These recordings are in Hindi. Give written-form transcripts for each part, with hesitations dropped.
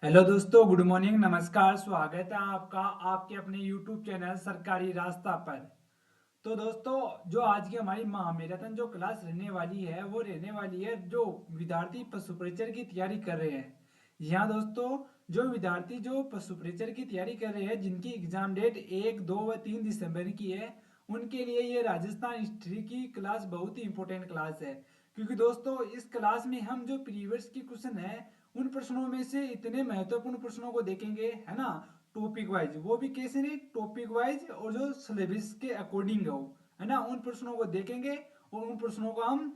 हेलो दोस्तों, गुड मॉर्निंग, नमस्कार। स्वागत है आपका आपके अपने यूट्यूब चैनल सरकारी रास्ता पर। तो दोस्तों, जो आज की हमारी महामेराथन जो क्लास रहने वाली है वो रहने वाली है जो विद्यार्थी पशु परिचर की तैयारी कर रहे हैं। यहाँ दोस्तों, जो विद्यार्थी जो पशु परिचर की तैयारी कर रहे हैं जिनकी एग्जाम डेट 1, 2 व 3 दिसंबर की है, उनके लिए ये राजस्थान हिस्ट्री की क्लास बहुत ही इंपॉर्टेंट क्लास है। क्योंकि दोस्तों, इस क्लास में हम जो प्रीवियस की क्वेश्चन है उन प्रश्नों में से इतने महत्वपूर्ण प्रश्नों को देखेंगे, है ना। टॉपिक वाइज, वो भी कैसे नहीं, टॉपिक वाइज, और जो सिलेबस के अकॉर्डिंग हो, है ना, उन प्रश्नों को देखेंगे और उन प्रश्नों को हम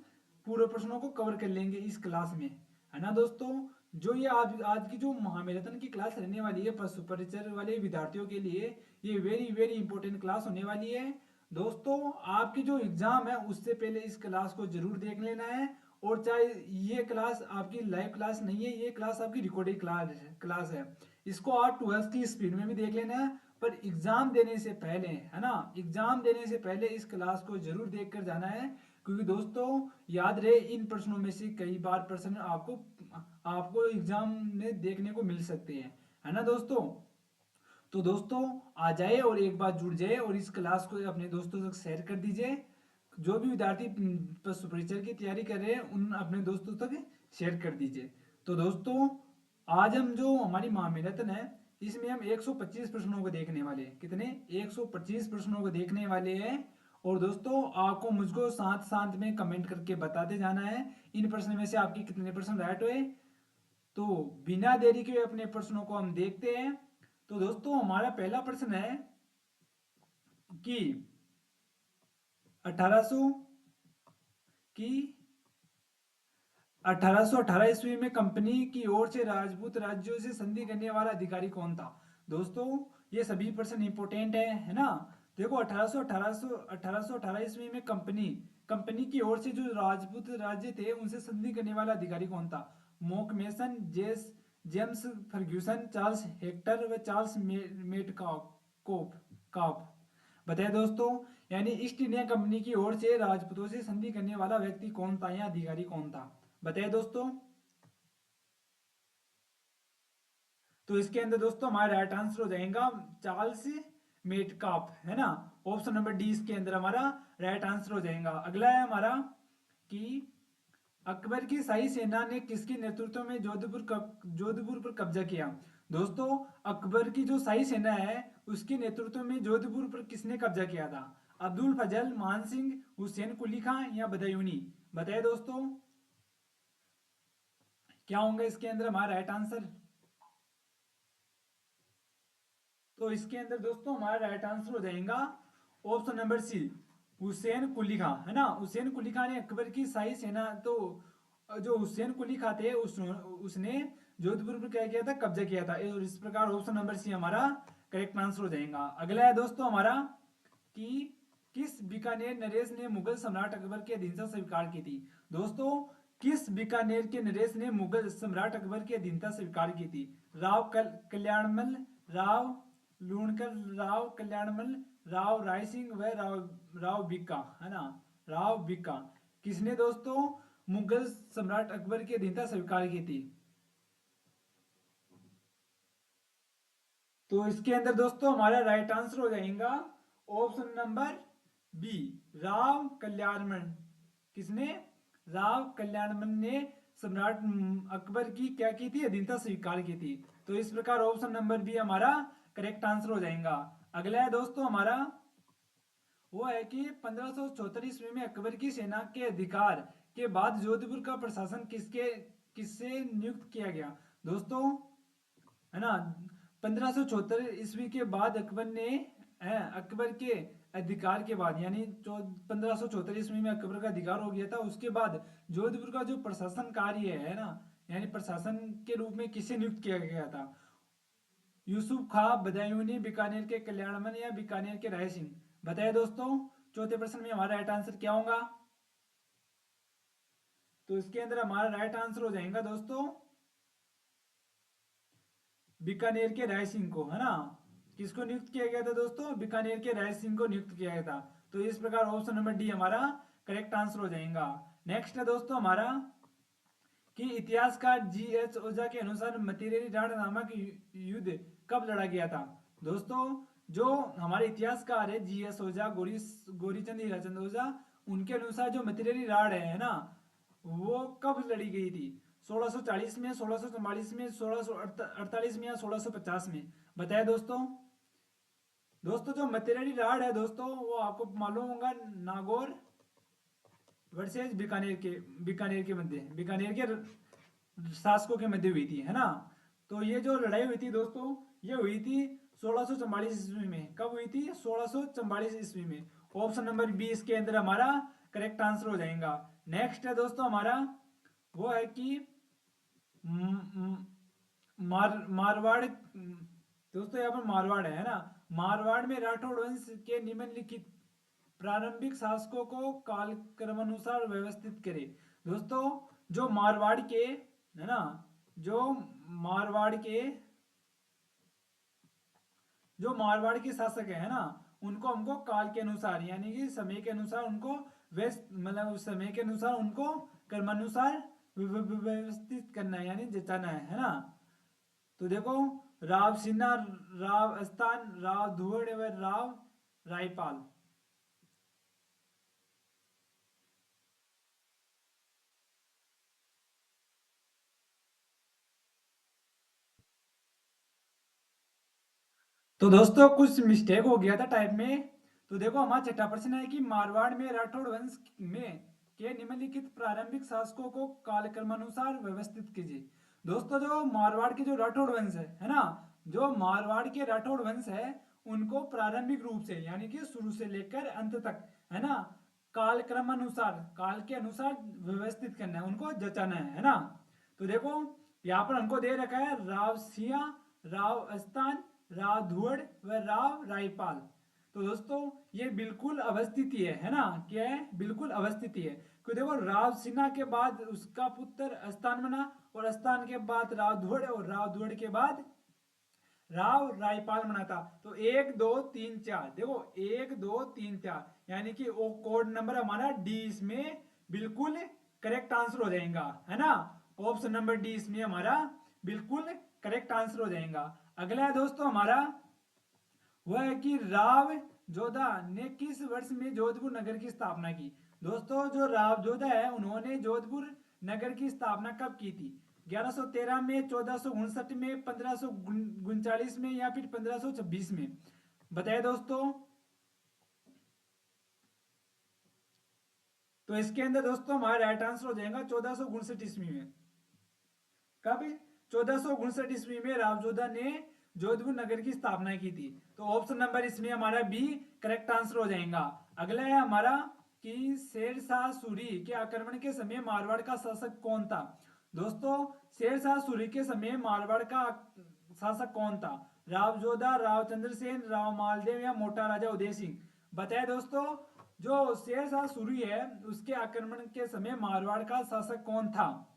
पूरे प्रश्नों को कवर कर लेंगे इस क्लास में, है ना दोस्तों। जो ये आज की जो महामेराथन की क्लास रहने वाली है पशु परिचर वाले विद्यार्थियों के लिए, ये वेरी वेरी इंपॉर्टेंट क्लास होने वाली है। दोस्तों, आपकी जो एग्जाम है उससे पहले इस क्लास को जरूर देख लेना है। और चाहे ये क्लास आपकी लाइव क्लास नहीं है, ये क्लास आपकी रिकॉर्डेड क्लास है। इसको आप 12 की स्पीड में भी देख लेना है, पर एग्जाम देने से पहले, है ना, एग्जाम देने से पहले इस क्लास को जरूर देख कर जाना है। क्योंकि दोस्तों, याद रहे, इन प्रश्नों में से कई बार प्रश्न आपको आपको एग्जाम में देखने को मिल सकते हैं, है ना दोस्तों। तो दोस्तों, आ जाए और एक बार जुड़ जाए और इस क्लास को अपने दोस्तों तक शेयर कर दीजिए। जो भी विद्यार्थी पशु परिचय की तैयारी कर रहे हैं उन अपने दोस्तों तक शेयर कर दीजिए। तो दोस्तों, आज हम जो हमारी महामेराथन है इसमें हम 125 प्रश्नों को देखने वाले हैं। कितने? 125 प्रश्नों को देखने वाले हैं। और दोस्तों, आपको मुझको साथ साथ में कमेंट करके बताते जाना है इन प्रश्न में से आपके कितने प्रश्न राइट हुए। तो बिना देरी के अपने प्रश्नों को हम देखते हैं। तो दोस्तों, हमारा पहला प्रश्न है कि 1800 की 1818 ईस्वी में कंपनी की ओर से राजपूत राज्यों से संधि करने वाला अधिकारी कौन था? दोस्तों, ये सभी प्रश्न इंपोर्टेंट है ना। देखो, 1818 ईस्वी में कंपनी कंपनी की ओर से जो राजपूत राज्य थे उनसे संधि करने वाला अधिकारी कौन था? Monck Mason, James Ferguson, Charles Hector व चार्ल्स मेटकाप काप। बताइए दोस्तों, यानी ईस्ट इंडिया कंपनी की ओर से राजपूतों से संधि करने वाला व्यक्ति कौन था या अधिकारी कौन था? बताइए दोस्तों। तो इसके अंदर दोस्तों हमारा राइट आंसर हो जाएगा चार्ल्स मेटकाप, है ना। ऑप्शन नंबर डी इसके अंदर हमारा राइट आंसर हो जाएगा। अगला है हमारा कि अकबर की शाही सेना ने किसके नेतृत्व में जोधपुर पर कब्जा किया? दोस्तों, अकबर की जो शाही सेना है उसके नेतृत्व में जोधपुर पर किसने कब्जा किया था? अब्दुल फजल, मान सिंह, हुसैन कुली खां या बदायूनी? बताइए दोस्तों, क्या होंगे इसके अंदर हमारा राइट आंसर? तो इसके अंदर दोस्तों हमारा राइट आंसर हो जाएगा ऑप्शन नंबर सी, हुसैन कुली खां, है ना। हुसैन कुली खां ने अकबर की शाही सेना, तो जो हुसैन कुली खां थे उसने जोधपुर पर क्या किया था? कब्जा किया था। और इस प्रकार ऑप्शन नंबर सी हमारा करेक्ट आंसर हो जाएगा। अगला है दोस्तों हमारा कि किस बीकानेर नरेश ने मुगल सम्राट अकबर की अधीनता स्वीकार की थी? दोस्तों, किस बीकानेर के नरेश ने मुगल सम्राट अकबर की अधीनता स्वीकार की थी? कल्याणमल, राव लूणकर, राव कल्याणमल, राव राय सिंह व राव बिक्का, है ना, राव बिक्का। किसने दोस्तों मुगल सम्राट अकबर की अधीनता स्वीकार की थी? तो इसके अंदर दोस्तों हमारा राइट आंसर हो जाएगा option number B, Rao Kalyanmal. किसने? राव कल्याणमल ने सम्राट अकबर की क्या की थी? अधीनता स्वीकार की थी। तो इस प्रकार ऑप्शन नंबर बी हमारा करेक्ट आंसर हो जाएगा। अगला है दोस्तों हमारा, वो है कि 1574 ईस्वी में अकबर की सेना के अधिकार के बाद जोधपुर का प्रशासन किससे नियुक्त किया गया? दोस्तों, है ना, 1574 ईस्वी के बाद अकबर ने, है, अकबर के अधिकार के बाद, यानी 1574 ईस्वी में अकबर का अधिकार हो गया था, उसके बाद जोधपुर का जो प्रशासन कार्य है ना, यानी प्रशासन के रूप में किसे नियुक्त किया गया था? यूसुफ खां, बदायूनी, बीकानेर के कल्याणमल या बीकानेर के राय सिंह? बताइए दोस्तों, चौथे प्रश्न में हमारा राइट आंसर क्या होगा? तो इसके अंदर हमारा राइट आंसर हो जाएगा दोस्तों बीकानेर के राय सिंह को, है ना। किसको नियुक्त किया गया था दोस्तों? बीकानेर के राय सिंह को नियुक्त किया गया था। तो इस प्रकार ऑप्शन नंबर डी हमारा करेक्ट आंसर हो जाएगा। नेक्स्ट है दोस्तों हमारा कि इतिहासकार G.H. ओझा के अनुसार मतीरेरी राठ नामक युद्ध कब लड़ा गया था। दोस्तों जो हमारे इतिहासकार है G.S. ओझा, गोरीचंद हीराचंद ओझा, उनके अनुसार जो मतीरेरी राठ है ना, वो कब लड़ी गई थी। 1640 में, 1644 में, 1648 में या 1650 में। बताए दोस्तों। दोस्तों जो मतीरेरी राठ है दोस्तों, वो आपको मालूम होगा नागौर वर्सेज बीकानेर के मध्य, बीकानेर के शासकों के मध्य हुई थी, है ना। तो ये जो लड़ाई हुई थी दोस्तों, ये हुई थी 1644 ईस्वी में। कब हुई थी? 1644 ईस्वी में। ऑप्शन नंबर बी इसके अंदर हमारा करेक्ट आंसर हो जाएगा। नेक्स्ट है दोस्तों हमारा, वो है कि मारवाड़। दोस्तों यहाँ पर मारवाड़ है ना। मारवाड़ में राठौड़ वंश के निम्नलिखित प्रारंभिक शासकों को कालक्रमानुसार व्यवस्थित करे। दोस्तों जो मारवाड़ के, है ना, जो मारवाड़ के जो मारवाड़ के शासक है ना, उनको हमको काल के अनुसार यानी कि समय के अनुसार उनको मतलब उस समय के अनुसार उनको क्रमानुसार व्यवस्थित करना है, यानी जचाना है ना। तो देखो, राव सिन्हा, राव स्थान, राव धुवड़ एवं राव रायपाल। तो दोस्तों कुछ मिस्टेक हो गया था टाइप में। तो देखो हमारा छठा प्रश्न है कि मारवाड़ में राठौड़ वंश में के निम्नलिखित प्रारंभिक शासकों को कालक्रमानुसार व्यवस्थित कीजिए। दोस्तों जो मारवाड़ के जो राठौड़ वंश है ना, जो मारवाड़ के राठौड़ वंश है, उनको प्रारंभिक रूप से यानी कि शुरू से लेकर अंत तक, है ना, कालक्रमानुसार, काल के अनुसार व्यवस्थित करना है, उनको जचाना है ना। तो देखो यहाँ पर हमको दे रखा है राव सिया, राव अस्तान, राव धुवड़ व राव रायपाल। तो दोस्तों ये बिल्कुल अवस्थिति है ना। क्या है? बिल्कुल अवस्थिति है। क्योंकि देखो राव सिन्हा के बाद उसका पुत्र अस्तान बना, और अस्तान के बाद राव धुवड़, और राव धुवड़ के बाद राव रायपाल बना था। तो 1 2 3 4, देखो 1 2 3 4, यानी कि वो कोड नंबर हमारा डी इसमें बिल्कुल करेक्ट आंसर हो जाएगा, है ना। ऑप्शन नंबर डी इसमें हमारा बिल्कुल करेक्ट आंसर हो जाएगा। अगला है दोस्तों हमारा, वह है कि राव जोधा ने किस वर्ष में जोधपुर नगर की स्थापना की। दोस्तों जो राव जोधा है, उन्होंने जोधपुर नगर की स्थापना कब की थी? 1113 में, 1459 में, 1539 में, या फिर 1526 में। बताइए दोस्तों। तो इसके अंदर दोस्तों हमारा राइट आंसर हो जाएगा 1459 ईस्वी में। कब? 1459 ईस्वी में रावजोधा ने जोधपुर नगर की स्थापना की थी। तो ऑप्शन नंबर इसमें हमारा बी करेक्ट आंसर हो जाएगा। अगला है हमारा कि शेरशाह सूरी के आक्रमण के समय मारवाड़ का शासक कौन था। दोस्तों शेरशाह सूरी के समय मारवाड़ का शासक कौन था? रावजोधा, राव चंद्रसेन, राव मालदेव, या मोटा राजा उदय सिंह। बताए दोस्तों जो शेरशाह सूरी है, उसके आक्रमण के समय मारवाड़ का शासक कौन था?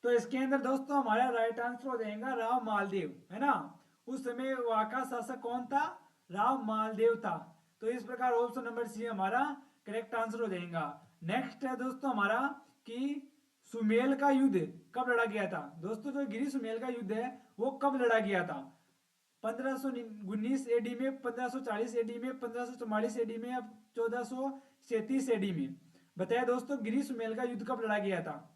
तो इसके अंदर दोस्तों हमारा राइट आंसर हो जाएगा राव मालदेव, है ना। उस समय वहां का शासक कौन था? राव मालदेव था। तो इस प्रकार ऑप्शन नंबर सी हमारा करेक्ट आंसर हो जाएगा। नेक्स्ट है दोस्तों हमारा कि सुमेल का युद्ध कब लड़ा गया था। दोस्तों जो गिरी सुमेल का युद्ध है, वो कब लड़ा गया था? 1519 एडी में, 1540 एडी में, 1544 एडी में, या 1437 एडी में। बताया दोस्तों गिरी सुमेल का युद्ध कब लड़ा गया था?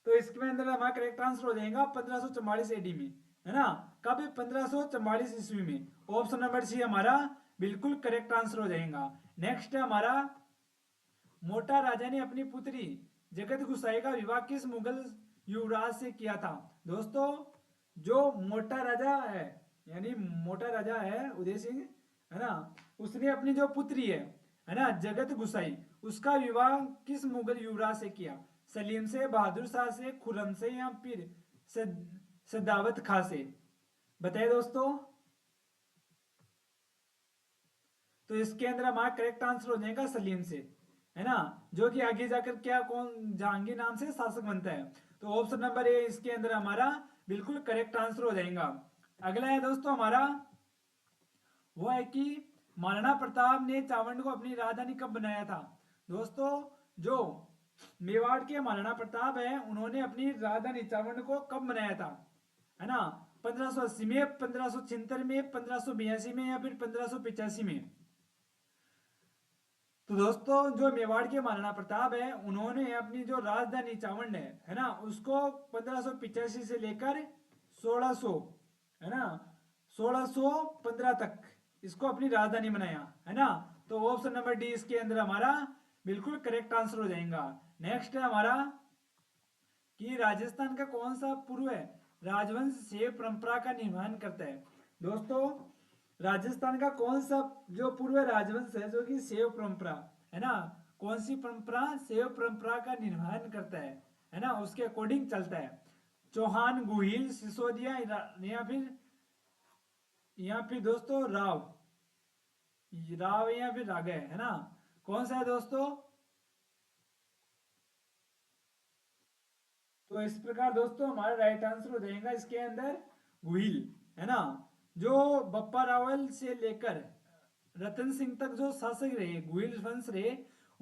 तो इसके अंदर हमारा करेक्ट आंसर हो जाएगा 1544 एडी में, है ना। कब? 1544 ईस्वी में। ऑप्शन नंबर सी हमारा बिल्कुल करेक्ट आंसर हो जाएगा। नेक्स्ट है हमारा, मोटा राजा ने अपनी पुत्री जगत गुसाई का विवाह किस मुगल युवराज से किया था। दोस्तों जो मोटा राजा है, यानी मोटा राजा है उदय सिंह, है ना, उसने अपनी जो पुत्री है ना, जगत गुसाई, उसका विवाह किस मुगल युवराज से किया? सलीम से, बहादुर शाह से, खुरम से, या फिर सदावत खां से। बताइए दोस्तों। तो इसके अंदर हमारा करेक्ट आंसर हो जाएगा सलीम से, है ना, जो कि आगे जाकर क्या कौन जहांगीर नाम से शासक बनता है। तो ऑप्शन नंबर ए इसके अंदर हमारा बिल्कुल करेक्ट आंसर हो जाएगा। अगला है दोस्तों हमारा, वो है कि महाराणा प्रताप ने चावंड को अपनी राजधानी कब बनाया था। दोस्तों जो मेवाड़ के महाराणा प्रताप है उन्होंने अपनी राजधानी चावंड को कब बनाया था, है ना? 1580 में, 1576 में, 1582 में या फिर 1585 में? तो दोस्तों जो मेवाड़ के महाराणा प्रताप है उन्होंने अपनी जो राजधानी चावंड है ना, उसको 1585 से लेकर 1600, है ना, 1615 तक इसको अपनी राजधानी बनाया, है ना? तो ऑप्शन नंबर डी इसके अंदर हमारा बिल्कुल करेक्ट आंसर हो जाएगा। नेक्स्ट है हमारा कि राजस्थान का कौन सा पूर्व है राजवंश सेव परंपरा का निर्माण करता है? दोस्तों राजस्थान का कौन सा जो पूर्व राजवंश है जो कि सेव परंपरा, है ना, कौन सी परंपरा सेव परंपरा का निर्माण करता है ना, उसके अकॉर्डिंग चलता है? चौहान, गुहिल, सिसोदिया या फिर दोस्तों राव, राव या फिर रागे, है ना? कौन सा है दोस्तों? तो इस प्रकार दोस्तों हमारा राइट आंसर हो जाएगा इसके अंदर गुहिल, है ना? जो बप्पा रावल से लेकर रतन सिंह तक जो शासक रहे, गुहिल वंश रहे,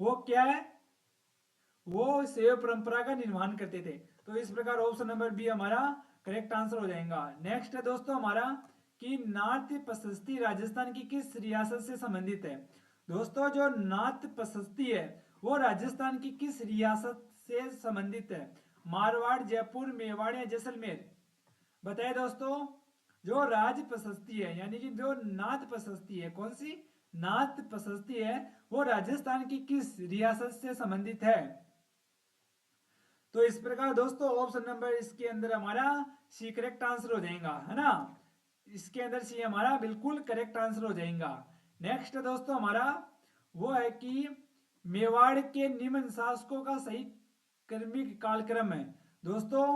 वो क्या है, वो सेव परंपरा का निर्माण करते थे। तो इस प्रकार ऑप्शन नंबर बी हमारा करेक्ट आंसर हो जाएगा। नेक्स्ट है दोस्तों हमारा कि नाथ प्रशस्ति राजस्थान की किस रियासत से संबंधित है? दोस्तों जो नाथ प्रशस्ति है वो राजस्थान की किस रियासत से संबंधित है? मारवाड़, जयपुर, मेवाड़ या जैसलमेर? बताए दोस्तों। जो राज प्रशस्ति है यानी कि जो नाथ प्रशस्ति है, कौन सी नाथ प्रशस्ति है, वो राजस्थान की किस रियासत से संबंधित है? तो इस प्रकार दोस्तों ऑप्शन नंबर इसके अंदर हमारा सी करेक्ट आंसर हो जाएगा, है ना? इसके अंदर सी हमारा बिल्कुल करेक्ट आंसर हो जाएगा। नेक्स्ट दोस्तों हमारा वो है कि मेवाड़ के निम्न शासकों का सही क्रमिक कालक्रम है। दोस्तों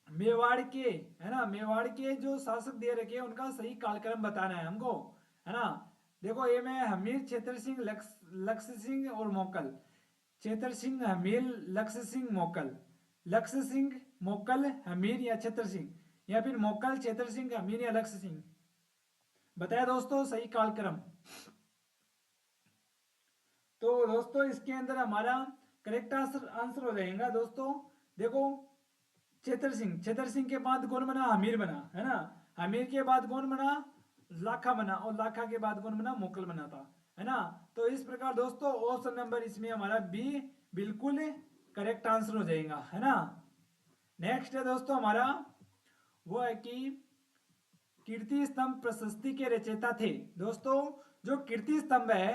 मेवाड़ के, है ना, मेवाड़ के जो शासक दे रखे हैं उनका सही कालक्रम बताना है हमको, है ना? देखो ये में हमीर, छेतर सिंह, लक्ष्य सिंह और मोकल। छेतर सिंह, हमीर, लक्ष्य सिंह, मोकल। लक्ष्य सिंह, मोकल, हमीर या छेतर सिंह, या फिर मोकल, छेतर सिंह, हमीर या लक्ष्य सिंह? बताया दोस्तों सही कालक्रम। तो दोस्तों इसके अंदर हमारा करेक्ट आंसर हो जाएगा दोस्तों। देखो छेतर सिंह, छेतर सिंह के बाद कौन बना? हमीर बना, है ना? हमीर के बाद कौन बना? लाखा बना, और लाखा के बाद कौन बना? मोकल बना था, है ना? तो इस प्रकार दोस्तों ऑप्शन नंबर इसमें हमारा बी बिल्कुल करेक्ट आंसर हो जाएगा, है ना? नेक्स्ट है दोस्तों हमारा वो है कि कीर्ति स्तंभ प्रशस्ति के रचयिता थे। दोस्तों जो कीर्ति स्तंभ है,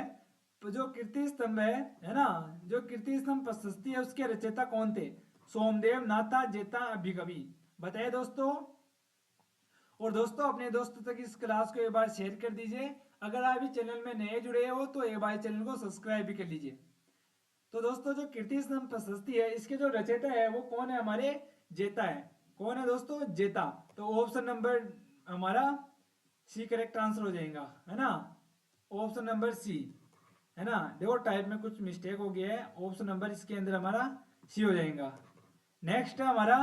जो कीर्ति स्तंभ है ना, जो कीर्ति स्तंभ प्रशस्ति है उसके रचयिता कौन थे? सोमदेव, नाथा, जेता, अभिकवि? बताइए दोस्तों। और दोस्तों अपने दोस्तों तक इस क्लास को एक बार शेयर कर दीजिए। अगर आप इस चैनल में नए जुड़े हो तो एक बार चैनल को सब्सक्राइब भी कर लीजिए। तो दोस्तों जो कीर्ति स्तंभ प्रशस्ति है इसके जो रचयिता है वो कौन है? हमारे जेता है। कौन है दोस्तों? जेता। तो ऑप्शन नंबर हमारा सी करेक्ट आंसर हो जाएगा, है ना? ऑप्शन नंबर सी, है ना? देखो टाइप में कुछ मिस्टेक हो गया है, ऑप्शन नंबर इसके अंदर हमारा सी हो जाएगा। नेक्स्ट है हमारा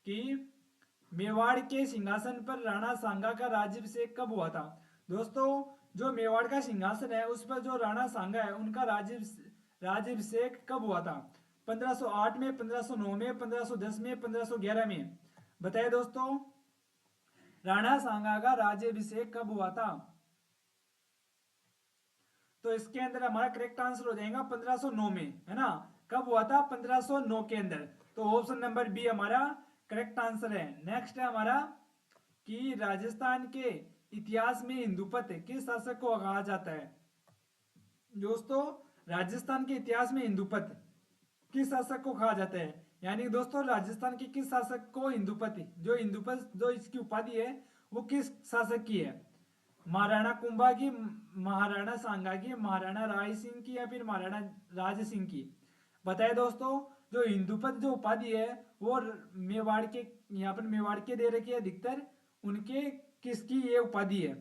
कि मेवाड़ के सिंहासन पर राणा सांगा का राज्याभिषेक कब हुआ था? दोस्तों जो मेवाड़ का सिंहासन है उस पर जो राणा सांगा है उनका राज्याभिषेक कब हुआ था? 1508 में, 1509 में, 1510 में, 1511 में? बताइए दोस्तों राणा सांगा का राज्याभिषेक कब हुआ था? तो इसके अंदर हमारा करेक्ट आंसर हो जाएगा 1509 में, है ना? कब हुआ था? 1509 के अंदर। तो ऑप्शन नंबर बी हमारा करेक्ट आंसर है। नेक्स्ट है हमारा कि राजस्थान के इतिहास में हिंदुपत किस शासक को कहा जाता है? दोस्तों राजस्थान के इतिहास में हिंदुपत किस शासक को कहा जाता है? यानी दोस्तों राजस्थान के किस शासक को हिंदुपति, जो हिंदुपत जो इसकी उपाधि है वो किस शासक की है? महाराणा कुंभा की, महाराणा सांगा की, महाराणा राय सिंह की या फिर महाराणा राज सिंह की? बताए दोस्तों जो हिंदुपत जो उपाधि है वो मेवाड़ के, यहाँ पर मेवाड़ के दे रखी है अधिकतर, उनके किसकी ये उपाधि है?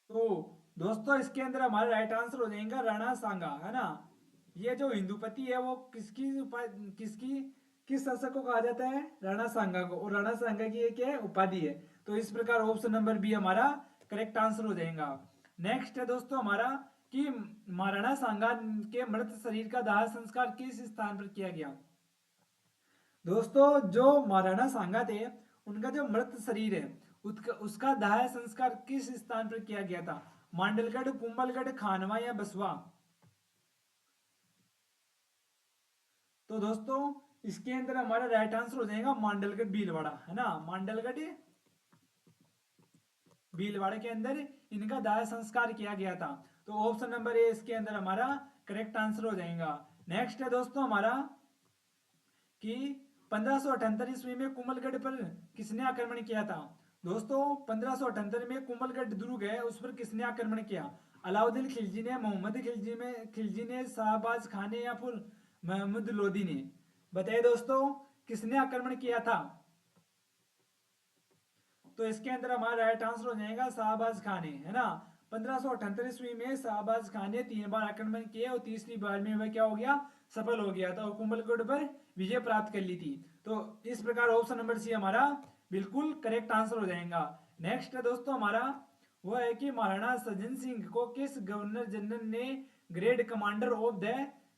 तो दोस्तों इसके अंदर हमारा राइट आंसर हो जाएगा राणा सांगा, है ना? ये जो हिंदुपति है वो किसकी किस शासक को कहा जाता है? राणा सांगा को, और राणा सांगा की ये क्या है? उपाधि है। तो इस प्रकार ऑप्शन नंबर बी हमारा करेक्ट आंसर हो जाएगा। नेक्स्ट है दोस्तों हमारा कि महाराणा सांगा के मृत शरीर का दाह संस्कार किस स्थान पर किया गया। दोस्तों जो महाराणा सांगा थे उनका जो मृत शरीर है उसका दाह संस्कार किस स्थान पर किया गया था। मांडलगढ़, कुंभलगढ़, खानवा या बसवा। तो दोस्तों इसके अंदर हमारा राइट आंसर हो जाएगा मांडलगढ़ भीलवाड़ा, है ना। मांडलगढ़ भीलवाड़ा के अंदर इनका दाह संस्कार किया गया था। तो ऑप्शन नंबर ए इसके अंदर हमारा करेक्ट आंसर हो जाएगा। नेक्स्ट है दोस्तों हमारा कि 1578 ईस्वी में कुंभलगढ़ पर किसने आक्रमण किया था। दोस्तों 1578 में कुंभलगढ़ दुर्ग है उस पर किसने आक्रमण किया। अलाउद्दीन खिलजी ने, मोहम्मद खिलजी ने, शाहबाज खान ने या फिर महमूद लोदी ने। बताइए दोस्तों किसने आक्रमण किया था। तो इसके अंदर हमारा राइट आंसर हो जाएगा शाहबाज खान ने, है ना। 1578 ईस्वी में शाहबाज खान ने 3 बार आक्रमण किए और तीसरी बार में वह क्या हो गया, सफल हो गया था और कुंभलगढ़ पर विजय प्राप्त कर ली थी। तो इस प्रकार ऑप्शन नंबर सी हमारा बिल्कुल करेक्ट आंसर हो जाएगा। नेक्स्ट है दोस्तों हमारा वो है कि महाराणा सज्जन सिंह को किस गवर्नर जनरल ने great commander of the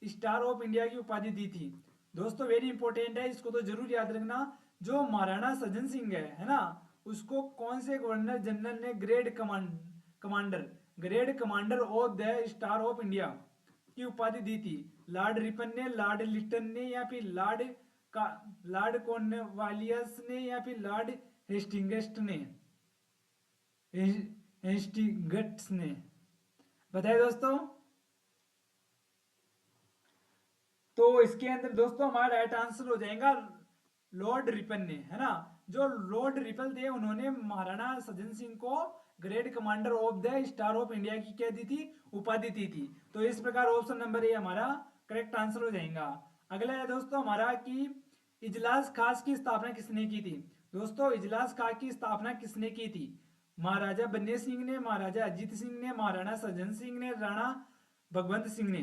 star of India की उपाधि दी थी। दोस्तों वेरी इंपॉर्टेंट है, इसको तो जरूर याद रखना। जो महाराणा सज्जन सिंह है ना, उसको कौन से गवर्नर जनरल ने great commander of the star of India की उपाधि दी थी। लॉर्ड रिपन ने, लॉर्ड लिटन ने या फिर लॉर्ड कॉर्नवालियस ने या फिर लॉर्ड हेस्टिंग्स ने। बताइए दोस्तों। तो इसके अंदर दोस्तों हमारा राइट आंसर हो जाएगा लॉर्ड रिपन ने, है ना। जो लॉर्ड रिपन थे उन्होंने महाराणा सज्जन सिंह को great commander of the star of India की क्या दी थी, उपाधि दी थी। तो इस प्रकार ऑप्शन नंबर ए हमारा करेक्ट आंसर हो जाएगा। अगला है दोस्तों हमारा कि इजलास खास की स्थापना किसने की थी। दोस्तों इजलास खास की स्थापना किसने की थी। महाराजा बन्ने सिंह ने, महाराजा अजीत सिंह ने, महाराणा सज्जन सिंह ने, राणा भगवंत सिंह ने।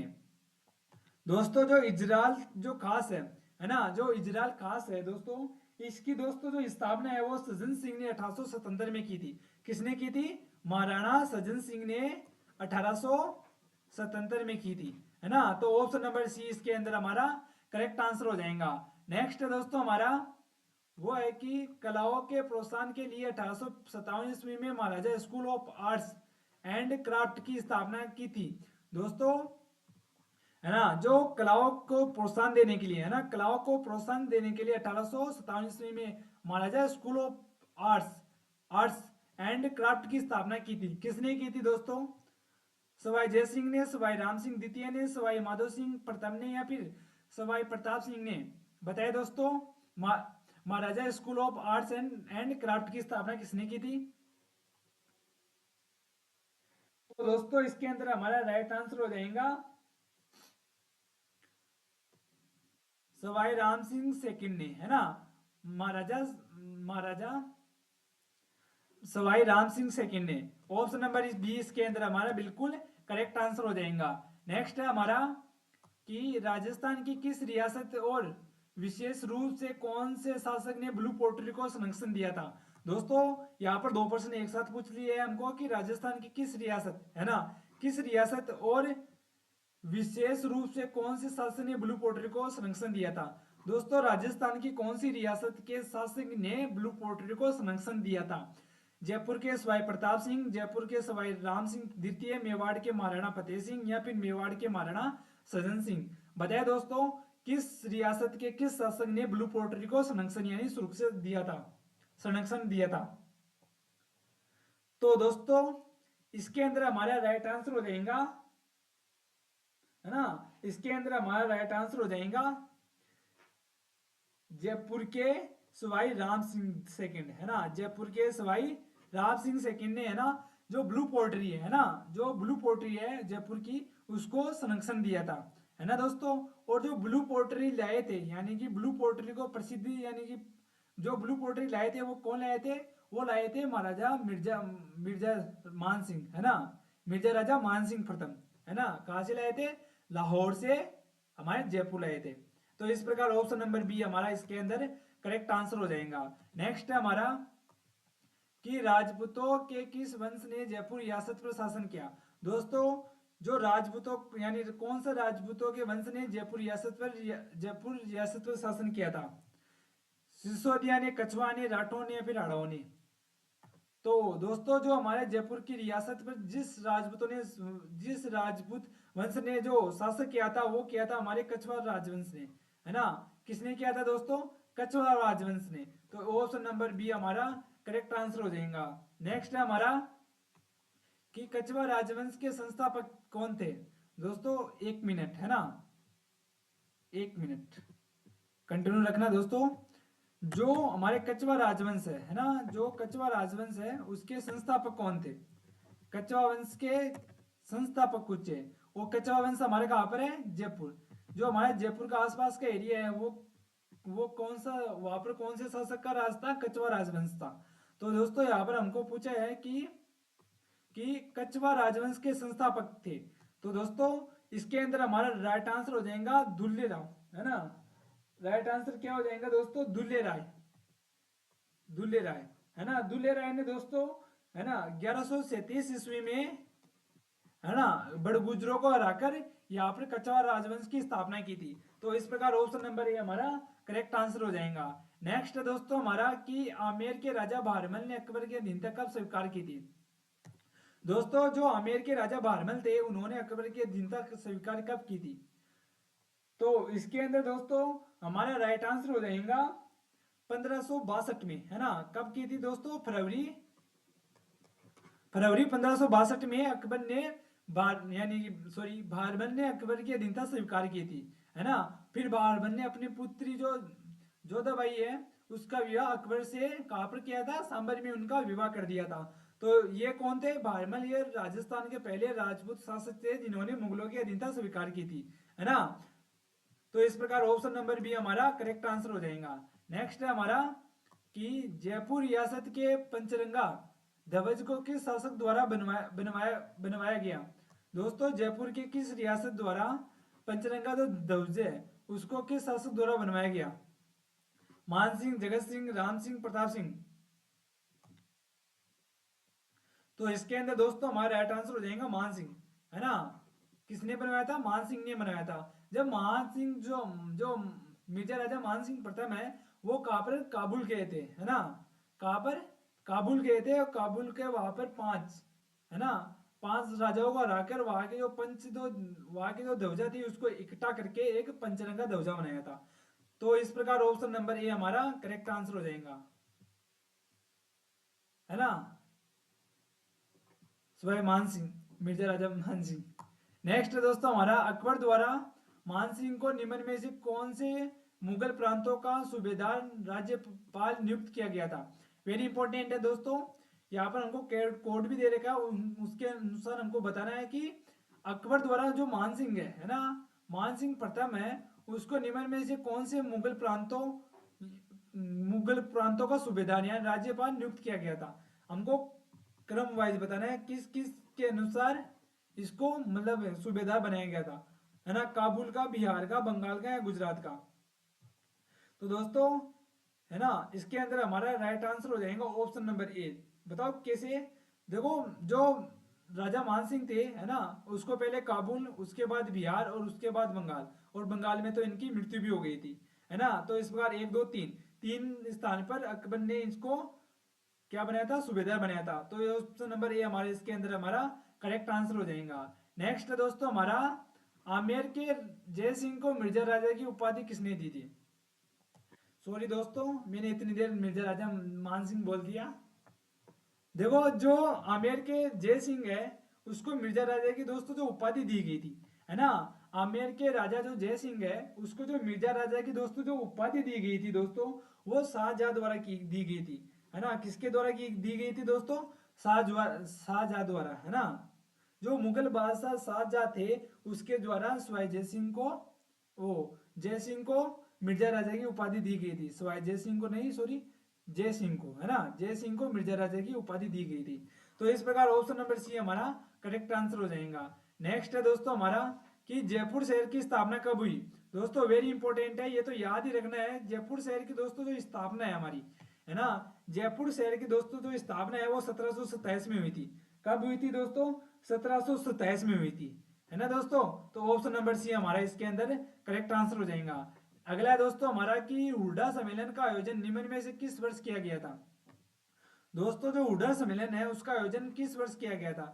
दोस्तों जो इजलाल जो खास है ना, जो इजलाल खास है दोस्तों, इसकी दोस्तों जो स्थापना है वो सज्जन सिंह ने 1877 में की थी। किसने की थी, महाराणा सज्जन सिंह ने 1877 में की थी, है ना। तो ऑप्शन नंबर सी इसके अंदर हमारा करेक्ट आंसर हो जाएगा। नेक्स्ट है दोस्तों हमारा वो है कि कलाओं के प्रोत्साहन के लिए 1857 ईस्वी में Maharaja school of arts and craft की स्थापना की थी। दोस्तों है ना, जो कलाओं को प्रोत्साहन देने के लिए, है ना, कलाओं को प्रोत्साहन देने के लिए 1857 ईस्वी में Maharaja school of arts and craft की स्थापना की थी। किसने की थी दोस्तों, सवाई जय सिंह ने, सवाई राम सिंह द्वितीय ने, सवाई माधो सिंह प्रथम ने या फिर सवाई प्रताप सिंह ने। बताइए दोस्तों Maharaja school of arts and craft की स्थापना किसने की थी। तो दोस्तों इसके अंदर हमारा राइट आंसर हो जाएगा सवाई राम सिंह सेकंड ने, है ना। महाराजा महाराजा सवाई राम सिंह सेकंड ने। ऑप्शन नंबर बी इसके अंदर हमारा बिल्कुल करेक्ट आंसर हो जाएगा। नेक्स्ट है हमारा कि राजस्थान की किस रियासत और विशेष रूप से कौन से शासक ने ब्लू पोर्ट्री को संरक्षण दिया था। दोस्तों यहाँ पर 2 प्रश्न एक साथ पूछ लिए हमको कि राजस्थान की किस रियासत, है ना, किस रियासत और विशेष रूप से कौन से शासक ने ब्लू पोर्ट्री को संरक्षण दिया था। दोस्तों राजस्थान की कौन सी रियासत के शासक ने ब्लू पोर्ट्री को संरक्षण दिया था। जयपुर के सवाई प्रताप सिंह, जयपुर के सवाई राम सिंह द्वितीय, मेवाड़ के महाराणा फतेह सिंह या फिर मेवाड़ के महाराणा सज्जन सिंह। बताए दोस्तों किस रियासत के किस शासक ने ब्लू पोर्ट्री को संरक्षण यानी सुरक्षा दिया था, संरक्षण दिया था। तो दोस्तों इसके अंदर हमारा राइट आंसर हो जाएगा, है ना, इसके अंदर हमारा राइट आंसर हो जाएगा जयपुर के सवाई राम सिंह सेकंड, है ना। जयपुर के सवाई राम सिंह सेकंड ने, है ना, जो ब्लू पोर्ट्री है ना, जो ब्लू पोर्ट्री है जयपुर की, उसको संरक्षण दिया था, है ना दोस्तों। और जो ब्लू पोर्ट्री लाए थे यानी कि ब्लू पोर्ट्री को प्रसिद्धि यानी कि जो ब्लू पोर्ट्री लाए थे वो कौन लाए थे, वो लाए थे महाराजा मिर्जा मिर्जा मान सिंह, है ना, मिर्जा राजा मान सिंह प्रथम, है ना। कहां से लाए थे, लाहौर से हमारे जयपुर लाए थे। तो इस प्रकार ऑप्शन नंबर बी हमारा इसके अंदर करेक्ट आंसर हो जाएगा। नेक्स्ट है हमारा कि राजपूतों के किस वंश ने जयपुर रियासत पर शासन किया। दोस्तों जो राजपूतों यानी कौन सा राजपूतों के वंश ने जयपुर रियासत पर शासन किया था? सिसोदिया ने, कछवा ने, राठौर ने या फिर राणाओं ने? तो दोस्तों जो हमारे जयपुर की रियासत पर जिस राजपूत वंश ने जो शासक किया था वो किया था हमारे कछवाड़ राजवंश ने, है ना। किसने किया था दोस्तों? कछवाड़ राजवंश ने। तो ऑप्शन नंबर बी हमारा करेक्ट आंसर हो जाएगा। नेक्स्ट है हमारा कि कछवाड़ राजवंश के संस्थापक कौन थे? दोस्तों 1 मिनट, है ना, 1 मिनट कंटिन्यू रखना दोस्तों। जो हमारे कछवा राजवंश है ना, जो कछवा राजवंश है उसके संस्थापक कौन थे? कछवा वंश के संस्थापक कुछ है। वो कछवा वंश हमारे कहाँ पर है? जयपुर। जो हमारे जयपुर का आसपास का एरिया है वो कौन सा, वहां पर कौन से शासक का राज था? कछवा राजवंश था। तो दोस्तों यहाँ पर हमको पूछा है कि कछवा राजवंश के संस्थापक थे। तो दोस्तों इसके अंदर हमारा राइट आंसर हो जाएगा दुल्ले राव, है ना। राइट आंसर क्या हो जाएगा दोस्तों? दुल्ले राय। दुल्ले राय, है ना। दुल्ले राय ने दोस्तों, है ना, 1137 ईस्वी में, है ना, बड़गुजरों को हराकर यहाँ पर कछवाड़ राजवंश की स्थापना की थी। तो इस प्रकार ऑप्शन नंबर ए हमारा करेक्ट आंसर हो जाएगा। नेक्स्ट है दोस्तों हमारा कि आमेर के राजा बहरमल ने अकबर के अधीनता कब स्वीकार की थी? दोस्तों जो आमेर के राजा बहरमल थे उन्होंने अकबर की अधीनता स्वीकार कब की थी? तो इसके अंदर दोस्तों हमारा राइट आंसर हो जाएगा 1562 में, है ना। कब की थी दोस्तों? फरवरी फरवरी 1562 में अकबर ने यानी सॉरी बहरमल ने अकबर की अधीनता स्वीकार की थी, है ना। फिर बहरमल ने अपनी पुत्री जो जोधाबाई है उसका विवाह अकबर से कहाँ पर किया था? सांबर में उनका विवाह कर दिया था। तो ये कौन थे? बहरमल ये राजस्थान के पहले राजपूत शासक थे जिन्होंने मुगलों की अधीनता स्वीकार की थी, है ना। तो इस प्रकार ऑप्शन नंबर बी हमारा करेक्ट आंसर हो जाएगा। नेक्स्ट है हमारा कि जयपुर रियासत के पंचरंगा ध्वज को किस शासक द्वारा बनवाया बनवाया बनवाया गया? दोस्तों जयपुर के किस रियासत द्वारा पंचरंगा जो ध्वज है उसको किस शासक द्वारा बनवाया गया? मान सिंह, जगत सिंह, राम सिंह, प्रताप सिंह? तो इसके अंदर दोस्तों हमारा राइट आंसर हो जाएगा मान सिंह, है ना। किसने बनवाया था? मान सिंह ने बनवाया था। जब मान सिंह जो जो मिर्जा राजा मान सिंह प्रथम है वो कहाँ पर? काबुल गए थे, है ना। कहाँ पर? काबुल गए थे और काबुल के वहां पर पांच, है ना, पांच राजाओं को हराकर वहां की जो ध्वजा थी उसको इकट्ठा करके एक पंचरंगा ध्वजा बनाया था। तो इस प्रकार ऑप्शन नंबर ए हमारा करेक्ट आंसर हो जाएगा, है ना। सवाई मान सिंह, मिर्जा राजा मान सिंह। नेक्स्ट है दोस्तों हमारा अकबर द्वारा मान सिंह को निम्न में से कौन से मुगल प्रांतों का सूबेदार राज्यपाल नियुक्त किया गया था? वेरी इंपॉर्टेंट है दोस्तों। यहाँ पर हमको कोड भी दे रखा है, उसके अनुसार हमको बताना है कि अकबर द्वारा जो मान सिंह है ना, मान सिंह प्रथम है, उसको निम्न में से कौन से मुगल प्रांतों का सूबेदार यानी राज्यपाल नियुक्त किया गया था? हमको क्रम वाइज बताना है किस किस के अनुसार इसको मतलब सूबेदार बनाया गया था, है ना। काबुल का, बिहार का, बंगाल का या गुजरात का? तो दोस्तों, है ना, इसके अंदर हमारा राइट आंसर हो जाएगा ऑप्शन नंबर ए। बताओ कैसे? देखो जो राजा मान सिंह थे, है ना, उसको पहले काबुल, उसके बाद बिहार और उसके बाद बंगाल, और बंगाल में तो इनकी मृत्यु भी हो गई थी, है ना। तो इस प्रकार एक दो तीन तीन स्थान पर अकबर ने इसको क्या बनाया था? सूबेदार बनाया था। तो ये ऑप्शन नंबर ए हमारे इसके अंदर हमारा करेक्ट आंसर हो जाएगा। नेक्स्ट है दोस्तों हमारा आमेर के जय सिंह को मिर्जा राजा की उपाधि किसने दी थी? सॉरी दोस्तों मैंने इतनी देर मिर्जा राजा मान सिंह बोल दिया। देखो जो आमेर के जय सिंह है उसको मिर्जा राजा की दोस्तों जो उपाधि दी गई थी, है ना। आमेर के राजा जो जय सिंह है उसको जो मिर्जा राजा की दोस्तों जो उपाधि दी गई थी दोस्तों वो शाहजहां द्वारा की दी गई थी, है ना। किसके द्वारा की दी गई थी दोस्तों? शाहजहां द्वारा, है ना। जो मुगल बादशाह शाहजहां थे उसके द्वारा सवाई जय सिंह को, ओ जय सिंह को मिर्जा राजा की उपाधि दी गई थी। सवाई जय सिंह को नहीं, सॉरी, जय सिंह को, है ना, जय सिंह को मिर्जा राजा की उपाधि दी गई थी। तो इस प्रकार ऑप्शन नंबर सी हमारा करेक्ट आंसर हो जाएगा। नेक्स्ट है दोस्तों हमारा कि जयपुर शहर की स्थापना कब हुई? दोस्तों वेरी इंपॉर्टेंट है, ये तो याद ही रखना है। जयपुर शहर की दोस्तों जो स्थापना है हमारी, है ना, जयपुर शहर की दोस्तों जो स्थापना है वो 1727 में हुई थी। कब हुई थी दोस्तों? 1727 में हुई थी, है ना दोस्तों। तो ऑप्शन नंबर सी हमारा इसके अंदर करेक्ट आंसर हो जाएगा। अगला है दोस्तों हमारा कि हुडा सम्मेलन का आयोजन निम्न में से किस वर्ष किया गया था। दोस्तों जो हुडा सम्मेलन है उसका आयोजन किस वर्ष किया गया था।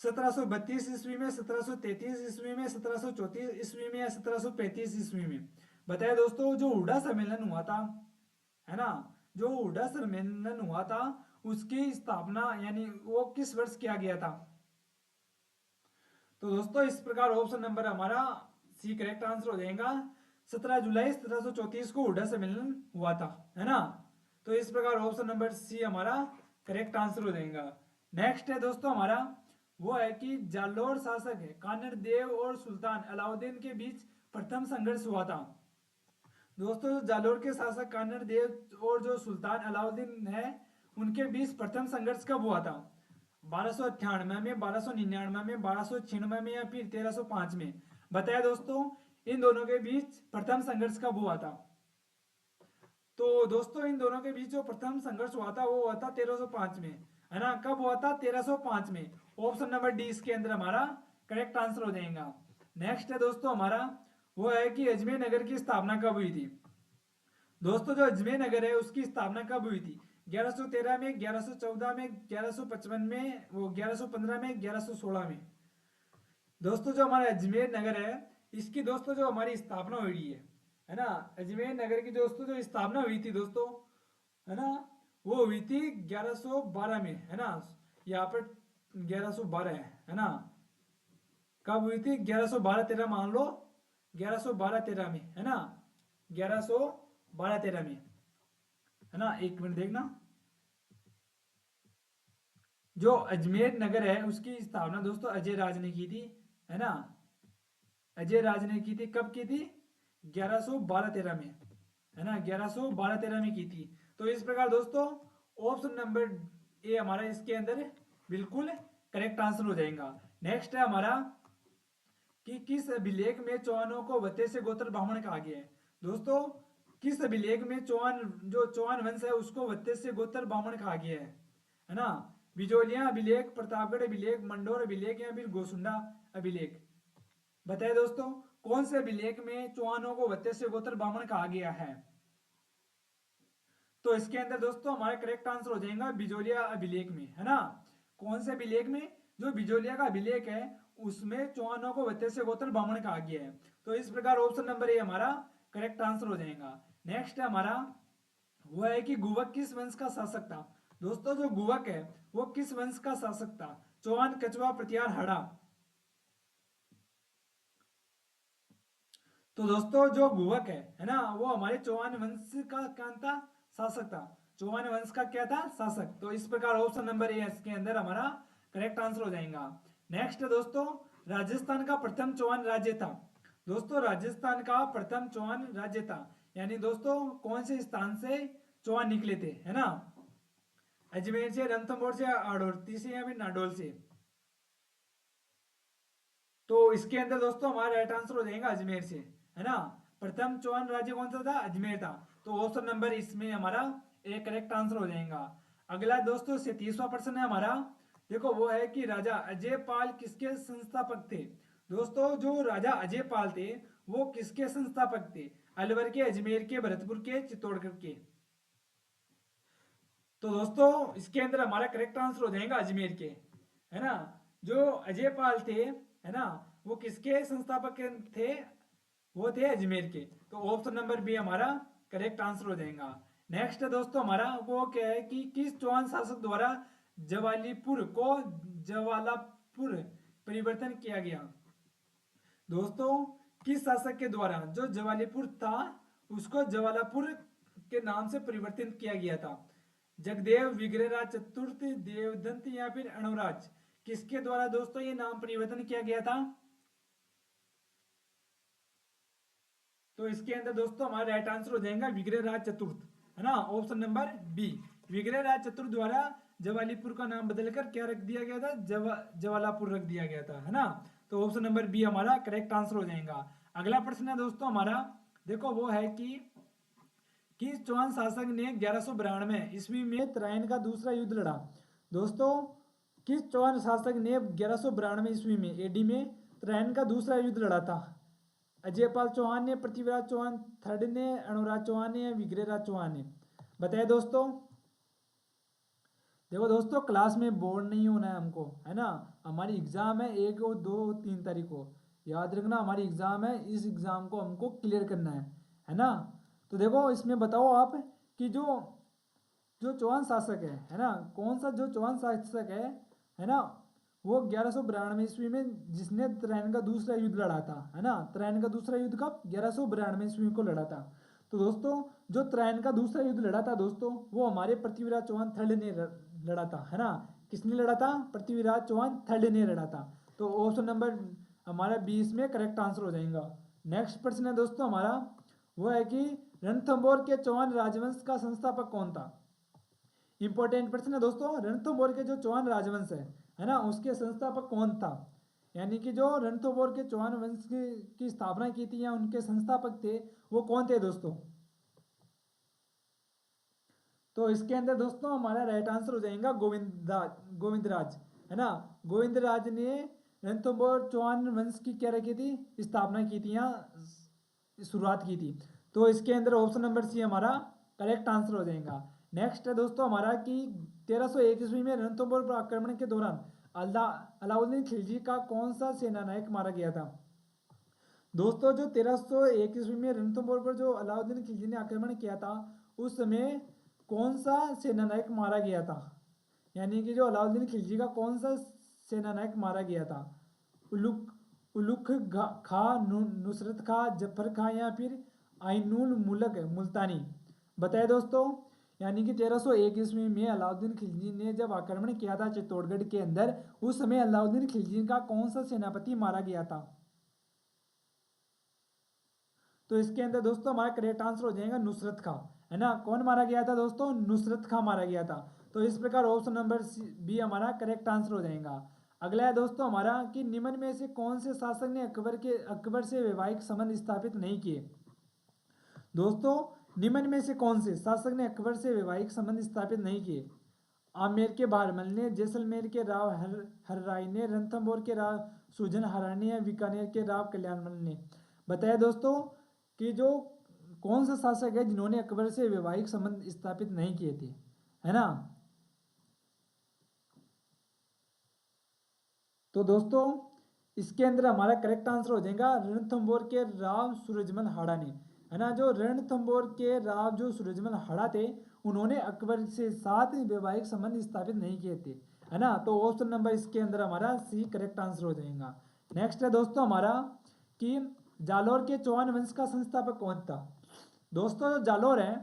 1732 ईस्वी में, 1733 ईस्वी में, 1734 ईस्वी में या 1735 ईस्वी में। बताया दोस्तों जो हुडा सम्मेलन हुआ था, है ना, जो हुडा सम्मेलन हुआ था उसकी स्थापना यानी वो किस वर्ष किया गया था। तो दोस्तों इस प्रकार ऑप्शन नंबर हमारा सी करेक्ट आंसर हो जाएगा। 17 जुलाई 1734 को हुडा सम्मेलन हुआ था, है ना। तो इस प्रकार ऑप्शन नंबर सी हमारा करेक्ट आंसर हो जाएगा। नेक्स्ट है दोस्तों हमारा वो है कि जालोर शासक है कानर देव और सुल्तान अलाउद्दीन के बीच प्रथम संघर्ष हुआ था। दोस्तों जो जालोर के शासक कानर देव और जो सुल्तान अलाउद्दीन है उनके बीच प्रथम संघर्ष कब हुआ था। 1298 में, 1299 में, 1296 में या फिर 1305 में। बताया दोस्तों इन दोनों के बीच प्रथम संघर्ष कब हुआ था। तो दोस्तों इन दोनों के बीच जो प्रथम संघर्ष हुआ था वो हुआ था 1305 में, है ना। कब हुआ था 1305 में। ऑप्शन नंबर डी इसके अंदर हमारा करेक्ट आंसर हो जाएगा। नेक्स्ट है दोस्तों हमारा वो है कि अजमेर नगर की स्थापना कब हुई थी। दोस्तों जो अजमेर नगर है उसकी स्थापना कब हुई थी। 1113 में, 1114 में, 1155 में, वो 1115 में, 1116 में। दोस्तों जो हमारा अजमेर नगर है इसकी दोस्तों जो हमारी स्थापना हुई है ना। अजमेर नगर की दोस्तों जो स्थापना हुई थी दोस्तों, है ना, वो हुई थी 1112 में, है ना। यहाँ पर 1112 है ना। कब हुई थी 1112-13 मान लो, 1112-13 में, है ना। 1112-13 में, है ना। एक मिनट देखना। जो अजमेर नगर है उसकी स्थापना दोस्तों अजय राज ने की थी, है ना। अजय राज ने की थी, कब की थी 1112-13 में, है ना। 1112-13 में की थी। तो इस प्रकार दोस्तों ऑप्शन नंबर ए हमारा इसके अंदर बिल्कुल करेक्ट आंसर हो जाएगा। नेक्स्ट है हमारा कि किस अभिलेख में चौहानों को वत्ते से गोत्र ब्राह्मण कहा गया है। दोस्तों किस अभिलेख में चौहान जो चौहान वंश है उसको वत्ते से गोत्र ब्राह्मण कहा गया है ना। बिजोलिया अभिलेख, प्रतापगढ़ अभिलेख, मंडोर अभिलेख या फिर गोसुंडा अभिलेख। बताइए दोस्तों कौन से अभिलेख में चौहानों को वत्ते से गोत्र ब्राह्मण कहा गया है। तो इसके अंदर दोस्तों हमारा करेक्ट आंसर हो जाएगा बिजोलिया अभिलेख में, है ना। कौन से अभिलेख में, जो बिजोलिया का अभिलेख है उसमें चौहानों को वत्ते से गोत्र ब्राह्मण कहा गया है। तो इस प्रकार ऑप्शन नंबर ए हमारा करेक्ट आंसर हो जाएगा। नेक्स्ट है हमारा वो है कि गुवक किस वंश का शासक था। दोस्तों जो गुवक है वो किस वंश का शासक था। चौहान, कछवा, प्रतिहार, हड़ा। तो दोस्तों जो गुवक है ना, वो हमारे चौहान वंश का क्या था, शासक था। चौहान वंश का क्या था, शासक। तो इस प्रकार ऑप्शन नंबर ए इसके अंदर हमारा करेक्ट आंसर हो जाएगा। नेक्स्ट है दोस्तों राजस्थान का प्रथम चौहान राज्य था। दोस्तों राजस्थान का प्रथम चौहान राज्य था यानी दोस्तों कौन से स्थान से चौहान निकले थे, है ना। अजमेर से, रणथंभौर से, आड़ोती से या फिर नाडोल से। तो इसके अंदर दोस्तों हमारा राइट आंसर हो जाएगा अजमेर से, है ना। प्रथम चौहान राज्य कौन सा था, अजमेर था। तो ऑप्शन नंबर इसमें हमारा एक करेक्ट आंसर हो जाएगा। अगला दोस्तों 37वां प्रश्न है हमारा। देखो वो है कि राजा अजय पाल किसके संस्थापक थे। दोस्तों जो राजा अजय पाल थे वो किसके संस्थापक थे। अलवर के, अजमेर के, भरतपुर के, चित्तौड़गढ़ के। तो दोस्तों इसके अंदर हमारा करेक्ट आंसर हो जाएगा अजमेर के, है ना। जो अजय पाल थे, है ना, वो किसके संस्थापक थे, वो थे अजमेर के। तो ऑप्शन नंबर बी हमारा करेक्ट आंसर हो जाएगा। नेक्स्ट है दोस्तों हमारा वो क्या है कि किस चौहान शासक द्वारा जवालीपुर को जवालापुर परिवर्तन किया गया। दोस्तों किस शासक के द्वारा जो जवालीपुर था उसको जवालापुर के नाम से परिवर्तित किया गया था। जगदेव, विग्रहराज चतुर्थ, देवदंत या फिर अणुराज। किसके द्वारा दोस्तों ये नाम परिवर्तन किया गया था। तो इसके अंदर दोस्तों हमारा राइट आंसर हो जाएगा विग्रहराज चतुर्थ, है ना। ऑप्शन नंबर बी विग्रहराज चतुर्थ द्वारा जवालीपुर का नाम बदलकर क्या रख दिया गया था, जवालापुर रख दिया गया था, है ना। तो ऑप्शन नंबर बी हमारा करेक्ट आंसर हो जाएगा। अगला प्रश्न है दोस्तों हमारा, देखो वो है कि किस चौहान शासक ने 1192 ईस्वी में तराइन का दूसरा युद्ध लड़ा। दोस्तों किस चौहान शासक ने 1192 ईस्वी में एडी में त्रैन का दूसरा युद्ध लड़ा था? अजयपाल चौहान ने, पृथ्वीराज चौहान थर्ड ने, अनुराग चौहान ने, विग्रहराज चौहान ने? बताइए दोस्तों। देखो दोस्तों, क्लास में बोर्ड नहीं होना है हमको, है ना। हमारी एग्जाम है 1 और 2 और 3 तारीख को, याद रखना हमारी एग्जाम है, इस एग्जाम को हमको क्लियर करना है ना। तो देखो इसमें बताओ आप कि जो जो चौहान शासक है ना, कौन सा जो चौहान शासक है ना, वो 1192 ईस्वी में जिसने त्रैन का दूसरा युद्ध लड़ा था, है ना। त्रैन का दूसरा युद्ध कब? 1192 ईस्वी को लड़ा था। तो दोस्तों जो त्रैन का दूसरा युद्ध लड़ा था दोस्तों, वो हमारे पृथ्वीराज चौहान थर्ड ने लड़ा था, है ना। किसने लड़ा था? पृथ्वीराज चौहान थर्ड ने लड़ा था। तो ऑप्शन नंबर हमारा 20 में करेक्ट आंसर हो जाएगा। नेक्स्ट प्रश्न है दोस्तों हमारा, वो है कि रणथंभौर के चौहान राजवंश का संस्थापक कौन था? इंपॉर्टेंट प्रश्न है दोस्तों। रणथंभौर के जो चौहान राजवंश है ना, उसके संस्थापक कौन था? यानी कि जो रणथंभौर के चौहान वंश की स्थापना की थी या उनके संस्थापक थे, वो कौन थे दोस्तों? तो इसके अंदर दोस्तों हमारा राइट आंसर हो जाएगा गोविंदराज, है ना। गोविंदराज ने रणथंभौर चौहान वंश की क्या रखी थी? स्थापना की थी या शुरुआत की थी। तो इसके अंदर ऑप्शन नंबर सी हमारा करेक्ट आंसर हो जाएगा। नेक्स्ट है दोस्तों हमारा कि 1301 ईस्वी में रणथंभौर पर आक्रमण के दौरान अलाउद्दीन खिलजी का कौन सा सेनानायक मारा गया था? दोस्तों जो 1301 ईस्वी में रणथंभौर पर जो अलाउद्दीन खिलजी ने आक्रमण किया था, उस समय कौन सा सेनानायक मारा गया था? यानी कि जो अलाउद्दीन खिलजी का कौन सा सेनानायक मारा गया था? उलुख खा, नुसरत खा, जफर खा या फिर आइनुल मुलक मुल्तानी? बताए दोस्तों। यानी कि 1301 ईस्वी में अलाउद्दीन खिलजी ने जब आक्रमण किया था चित्तौड़गढ़ के अंदर, उस समय अलाउद्दीन खिलजी का कौन सा सेनापति मारा गया था? तो इसके अंदर दोस्तों हमारा करेक्ट आंसर हो जाएगा नुसरत खां, है ना। कौन मारा गया था दोस्तों? नुसरत खां मारा गया था। तो इस प्रकार ऑप्शन नंबर बी हमारा करेक्ट आंसर हो जाएगा। अगला है दोस्तों हमारा कि निम्न में से कौन से शासक ने अकबर से वैवाहिक संबंध स्थापित नहीं किए? दोस्तों निम्न में से कौन से शासक ने अकबर से वैवाहिक संबंध स्थापित नहीं किए? आमेर के बहारमल ने, जैसलमेर के राव हरराय ने, रणथंभौर के राव सुजन हरानी या बीकानेर के राव कल्याणमल ने? बताया दोस्तों कि जो कौन सा शासक है जिन्होंने अकबर से वैवाहिक संबंध स्थापित नहीं किए थे, है ना। तो दोस्तों इसके अंदर हमारा करेक्ट आंसर हो जाएगा रणथंभौर के राव सूरजमल हाड़ा ने, है ना। जो रणथंभौर के राव जो सूरजमल हाड़ा थे, उन्होंने अकबर से साथ वैवाहिक संबंध स्थापित नहीं किए थे, है ना। तो ऑप्शन नंबर इसके अंदर हमारा सी करेक्ट आंसर हो जाएगा। नेक्स्ट है दोस्तों हमारा कि जालोर के चौहान वंश का संस्थापक कौन था? दोस्तों जो जालोर है,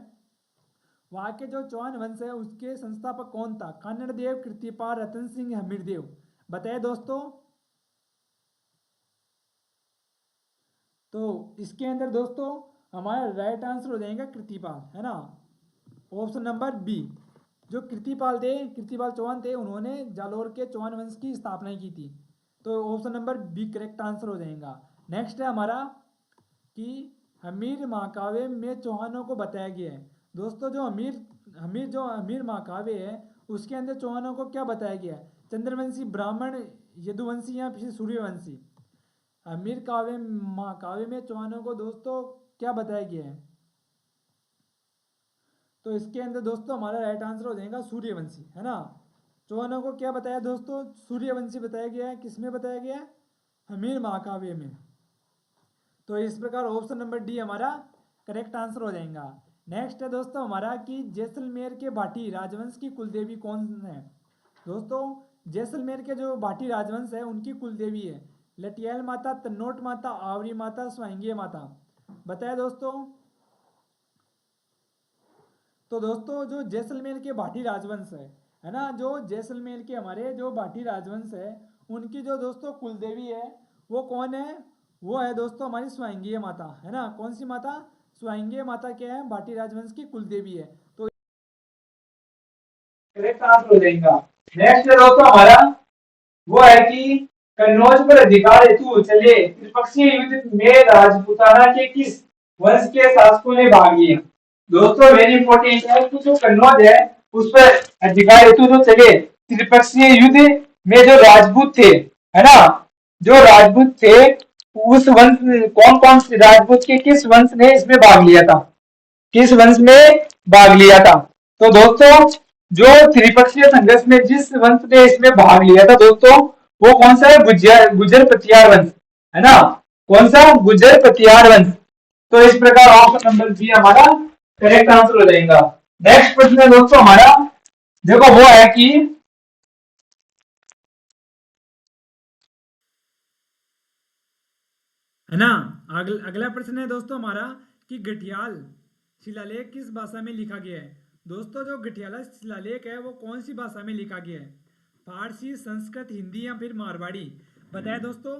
वहां के जो चौहान वंश है उसके संस्थापक कौन था? कन्नड़ देव, कृतिपाल, रतन सिंह, हमीर देव? बताए दोस्तों। तो इसके अंदर दोस्तों हमारा राइट आंसर हो जाएगा कृतिपाल, है ना। Option number B. जो कृतिपाल चौहान थे, उन्होंने जालोर के चौहान वंश की स्थापना की थी। तो option number B correct answer हो जाएगा। नेक्स्ट है हमारा कि हमीर महाकाव्य में चौहानों को बताया गया है। दोस्तों जो हमीर महाकाव्य है, उसके अंदर चौहानों को क्या बताया गया है? चंद्रवंशी, ब्राह्मण, यदुवंशी या फिर सूर्यवंशी? हमीर महाकाव्य में चौहानों को दोस्तों क्या बताया गया है? तो इसके अंदर दोस्तों हमारा राइट आंसर हो जाएगा सूर्यवंशी, है ना। चौहानों को क्या बताया दोस्तों? सूर्यवंशी बताया गया है। किसमें बताया गया है? हमीर महाकाव्य में। तो इस प्रकार ऑप्शन नंबर डी हमारा करेक्ट आंसर हो जाएगा। नेक्स्ट है दोस्तों हमारा कि जैसलमेर के भाटी राजवंश की कुलदेवी कौन है? दोस्तों जैसलमेर के जो भाटी राजवंश है उनकी कुलदेवी है लटियाल माता, तन्नोट माता, आवरी माता, स्वांगीय माता? बताया दोस्तों। तो दोस्तों जो जैसलमेर के भाटी राजवंश है ना, जो जैसलमेर के हमारे जो भाटी राजवंश है, उनकी जो दोस्तों कुलदेवी है वो कौन है? वो है दोस्तों हमारी स्वांगीय माता, है ना। कौन सी माता? स्वांगीय माता क्या है? भाटी राजवंश की कुलदेवी है। तो करेक्ट आंसर हो जाएगा। नेक्स्ट है दोस्तों हमारा वो है कि कन्नौज पर अधिकार हेतु चले त्रिपक्षीय युद्ध में राजपूताना के किस वंश के शासकों ने भाग लिया? दोस्तों वेरी इंपॉर्टेंट है कि जो कन्नौज है उस पर अधिकार हेतु जो चले त्रिपक्षीय युद्ध में जो राजपूत थे, है ना, जो राजपूत थे, उस वंश, कौन कौन से राजपूत के किस वंश ने इसमें भाग लिया था, किस वंश में भाग लिया था। तो दोस्तों जो त्रिपक्षीय संघर्ष में जिस वंश ने इसमें भाग लिया था दोस्तों, वो कौन सा है, गुजर गुजर पतियार वंश, है ना, कौन सा, गुजर पतियार वंश। तो इस प्रकार ऑप्शन नंबर बी हमारा करेक्ट आंसर हो जाएगा। नेक्स्ट प्रश्न है दोस्तों हमारा, देखो वो है कि, है ना, अगला प्रश्न है दोस्तों हमारा कि गठियाल शिलालेख किस भाषा में लिखा गया है। दोस्तों जो गठियाला शिलालेख है वो कौन सी भाषा में लिखा गया है, फारसी, संस्कृत, हिंदी या फिर मारवाड़ी, बताए दोस्तों।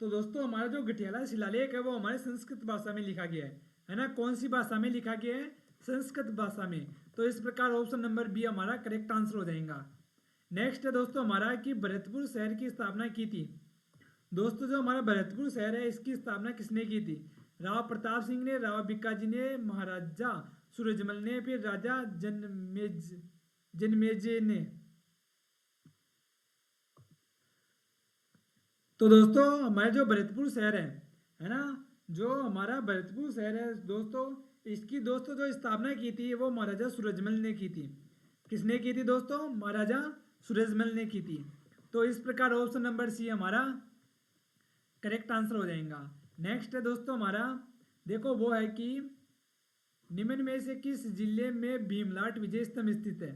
तो दोस्तों हमारा जो गठियाला शिलालेख है वो हमारे संस्कृत भाषा में लिखा गया है ना, कौन सी भाषा में लिखा गया है, संस्कृत भाषा में। तो इस प्रकार ऑप्शन नंबर बी हमारा करेक्ट आंसर हो जाएगा। नेक्स्ट है दोस्तों हमारा कि भरतपुर शहर की स्थापना की थी। दोस्तों जो हमारा भरतपुर शहर है इसकी स्थापना किसने की थी, राव प्रताप सिंह ने, राव भिक्काजी ने, महाराजा सूरजमल ने, फिर राजा जनमेजय ने। तो दोस्तों हमारे जो भरतपुर शहर है ना, जो हमारा भरतपुर शहर है दोस्तों, इसकी दोस्तों जो स्थापना की थी वो महाराजा सूरजमल ने की थी। किसने की थी दोस्तों, महाराजा सूरजमल ने की थी। तो इस प्रकार ऑप्शन नंबर सी हमारा करेक्ट आंसर हो जाएगा। नेक्स्ट है दोस्तों हमारा, देखो वो है कि निम्न में से किस जिले में भीमलाट विजय स्तंभ स्थित है।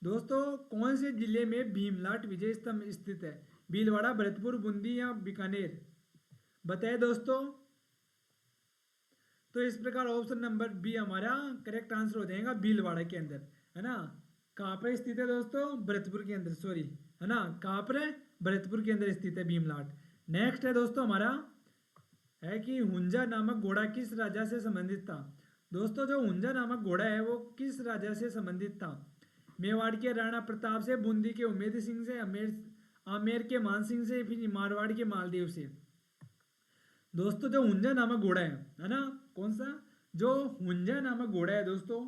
दोस्तों कौन से जिले में भीमलाट विजय स्तंभ स्थित है, भीलवाड़ा, भरतपुर, बूंदी या बीकानेर, बताए दोस्तों। तो इस प्रकार ऑप्शन नंबर बी हमारा करेक्ट आंसर हो जाएगा, भीलवाड़ा के अंदर, है ना। कहाँ पर स्थित है दोस्तों, भरतपुर के अंदर, सॉरी, है ना, कहाँ पर है, भरतपुर के अंदर स्थित है भीमलाट। नेक्स्ट है दोस्तों हमारा है कि हुंजा नामक घोड़ा किस राजा से संबंधित था। दोस्तों जो हुंजा नामक घोड़ा है वो किस राजा से संबंधित था, मेवाड़ के राणा प्रताप से, बूंदी के उमेद सिंह से, आमेर के मान सिंह से, फिर मारवाड़ के मालदेव से। दोस्तों जो हुंजा नामक घोड़ा है ना, कौन सा, जो हुंजा नामक घोड़ा है दोस्तों,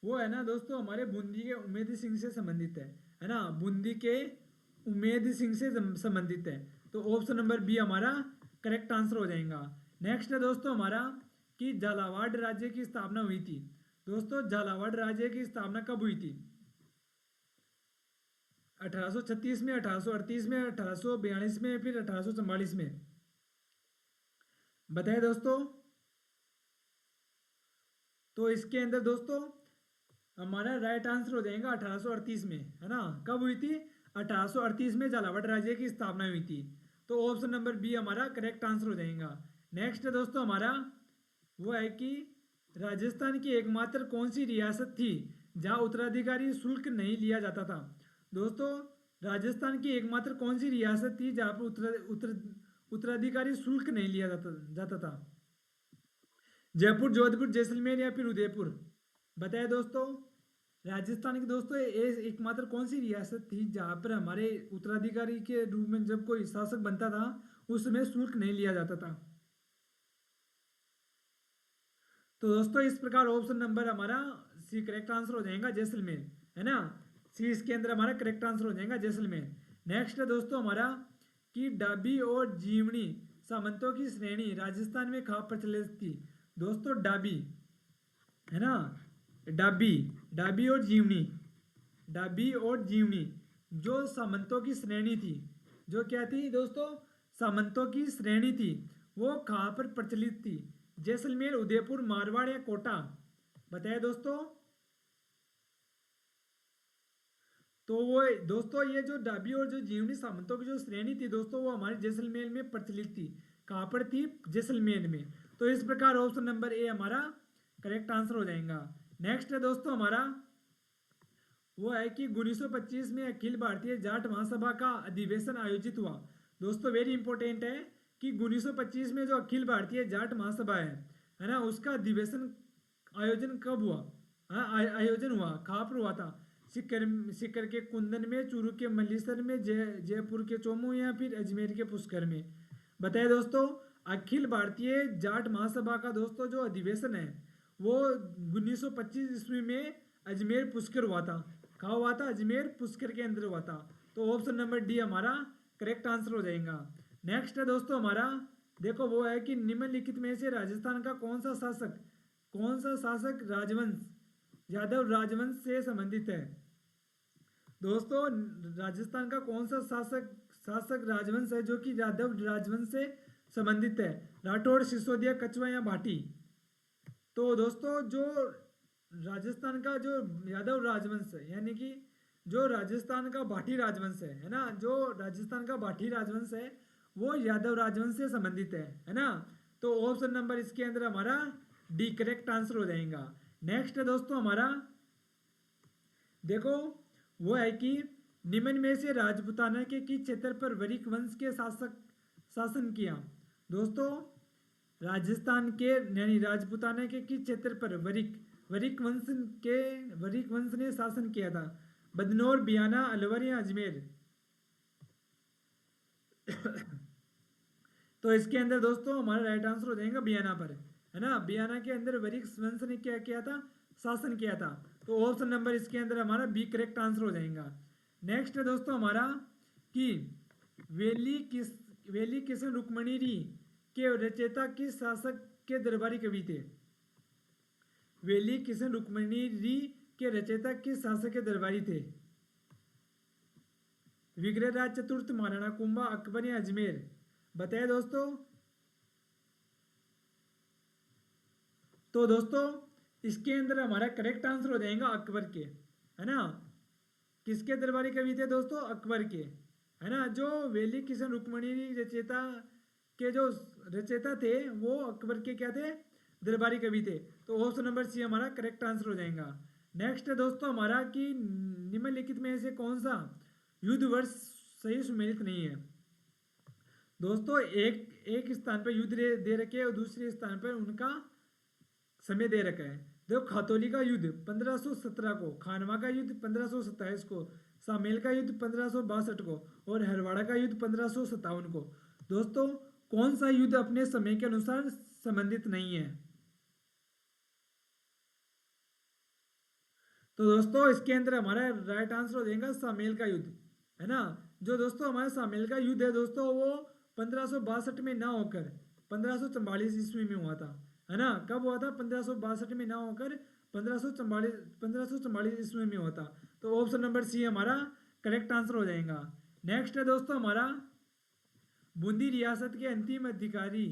वो है ना दोस्तों हमारे बूंदी के उमेद सिंह से संबंधित है ना, बूंदी के उमेद सिंह से संबंधित है। तो ऑप्शन नंबर बी हमारा करेक्ट आंसर हो जाएगा। नेक्स्ट है दोस्तों हमारा कि झालावाड़ राज्य की स्थापना हुई थी। दोस्तों झालावाड़ राज्य की स्थापना कब हुई थी, 1836 में, 1838 में, 1842 में, फिर 1844 में, बताए दोस्तों। तो इसके अंदर दोस्तों हमारा राइट आंसर हो जाएगा 1838 में, है ना। कब हुई थी, 1838 में झालावाड़ राज्य की स्थापना हुई थी। तो ऑप्शन नंबर बी हमारा करेक्ट आंसर हो जाएगा। नेक्स्ट है दोस्तों हमारा वो है कि राजस्थान की एकमात्र कौन सी रियासत थी जहां उत्तराधिकारी शुल्क नहीं लिया जाता था। दोस्तों राजस्थान की एकमात्र कौन सी रियासत थी जहां पर उत्तराधिकारी शुल्क नहीं लिया जाता था, जयपुर, जोधपुर, जैसलमेर या फिर उदयपुर, बताए दोस्तों। राजस्थान की दोस्तों एकमात्र कौन सी रियासत थी जहां पर हमारे उत्तराधिकारी के रूप में जब कोई शासक बनता था उस समय शुल्क नहीं लिया जाता था। तो दोस्तों इस प्रकार ऑप्शन नंबर हमारा सी करेक्ट आंसर हो जाएगा, जैसलमेर, है ना। सी इसके अंदर हमारा करेक्ट आंसर हो जाएगा, जैसलमेर। नेक्स्ट है दोस्तों हमारा कि डाबी और जीवनी सामंतों की श्रेणी राजस्थान में कहाँ प्रचलित थी। दोस्तों डाबी, है ना, डाबी, डाबी और जीवनी, डाबी और जीवनी जो सामंतों की श्रेणी थी, जो क्या थी दोस्तों, सामंतों की श्रेणी थी, वो कहाँ पर प्रचलित थी, जैसलमेर, उदयपुर, मारवाड़ या कोटा, बताए दोस्तों। तो वो दोस्तों ये जो डाबी और जो जीवनी सामंतों की जो श्रेणी थी दोस्तों वो हमारे जैसलमेर में प्रचलित थी। कहाँ पर थी, जैसलमेर में। तो इस प्रकार ऑप्शन नंबर ए हमारा करेक्ट आंसर हो जाएगा। नेक्स्ट है दोस्तों हमारा वो है कि 1925 में अखिल भारतीय जाट महासभा का अधिवेशन आयोजित हुआ। दोस्तों वेरी इंपॉर्टेंट है कि 1925 में जो अखिल भारतीय जाट महासभा है ना, उसका अधिवेशन आयोजन कब हुआ, हाँ आयोजन हुआ, कहाँ पर हुआ था, सीकर के कुंदन में, चूरू के मल्लीसर में, जयपुर के चोमू या फिर अजमेर के पुष्कर में, बताए दोस्तों। अखिल भारतीय जाट महासभा का दोस्तों जो अधिवेशन है वो 1925 ईस्वी में अजमेर पुष्कर हुआ था। कहाँ हुआ था? अजमेर पुष्कर के अंदर हुआ था। तो ऑप्शन नंबर डी हमारा करेक्ट आंसर हो जाएगा। नेक्स्ट है दोस्तों हमारा, देखो वो है कि निम्नलिखित में से राजस्थान का कौन सा शासक राजवंश यादव राजवंश से संबंधित है? दोस्तों राजस्थान का कौन सा शासक राजवंश है जो कि यादव राजवंश से संबंधित है? राठौड़, सिसोदिया, कछवा या भाटी? तो दोस्तों जो राजस्थान का जो यादव राजवंश है, यानी कि जो राजस्थान का भाटी राजवंश है ना, जो राजस्थान का भाटी राजवंश है वो यादव राजवंश से संबंधित है ना। तो ऑप्शन नंबर इसके अंदर हमारा डी करेक्ट आंसर हो जाएगा। नेक्स्ट है दोस्तों हमारा, देखो वो है कि निम्न में से राजपूताना के किस क्षेत्र पर वरिक वंश के शासन किया? दोस्तों राजस्थान के यानी राजपूताना के किस क्षेत्र पर वरिक वंश ने शासन किया था? बदनौर, बियाना, अलवर या अजमेर? तो इसके अंदर दोस्तों हमारा राइट आंसर हो जाएगा बियाना पर, है ना। बियाना के अंदर वरिक वंश ने क्या किया था? शासन किया था। तो ऑप्शन नंबर इसके अंदर हमारा बी करेक्ट आंसर हो जाएगा। नेक्स्ट है दोस्तों हमारा कि वेली किशन रुक्मणी री के रचयिता किस शासक के दरबारी कवि थे? वेली किशन रुक्मणी री के रचयिता किस शासक के दरबारी थे? विग्रहराज चतुर्थ, महाराणा कुंभा, अकबर या अजमेर? बताए दोस्तों। तो दोस्तों इसके अंदर हमारा करेक्ट आंसर हो जाएगा अकबर के, है ना। किसके दरबारी कवि थे दोस्तों? अकबर के, है ना। जो वेली किशन रुक्मणी रचयिता के जो रचयिता थे वो अकबर के क्या थे? दरबारी कवि थे। तो ऑप्शन नंबर सी हमारा करेक्ट आंसर हो जाएगा। नेक्स्ट है दोस्तों हमारा कि निम्नलिखित में से कौन सा युद्ध वर्ष सही सुमेलित नहीं है? दोस्तों एक स्थान पर युद्ध दे रखे हैं और दूसरे स्थान पर उनका समय दे रखा है। देखो खातौली का युद्ध 1517 को, खानवा का युद्ध 1527 को, सामेल का युद्ध 1562 को और हरवाड़ा का युद्ध 1557 को। दोस्तों कौन सा युद्ध अपने समय के अनुसार संबंधित नहीं है? तो दोस्तों इसके अंदर हमारा राइट आंसर हो जाएगा सामेल का युद्ध, है ना। जो दोस्तों हमारा सामेल का युद्ध है दोस्तों वो 1562 में ना होकर 1544 ईस्वी में हुआ था, है ना। कब हुआ था? 1562 में ना होकर 1544 ईस्वी में हुआ था। तो ऑप्शन नंबर सी हमारा करेक्ट आंसर हो जाएगा। नेक्स्ट है दोस्तों हमारा, बूंदी रियासत के अंतिम अधिकारी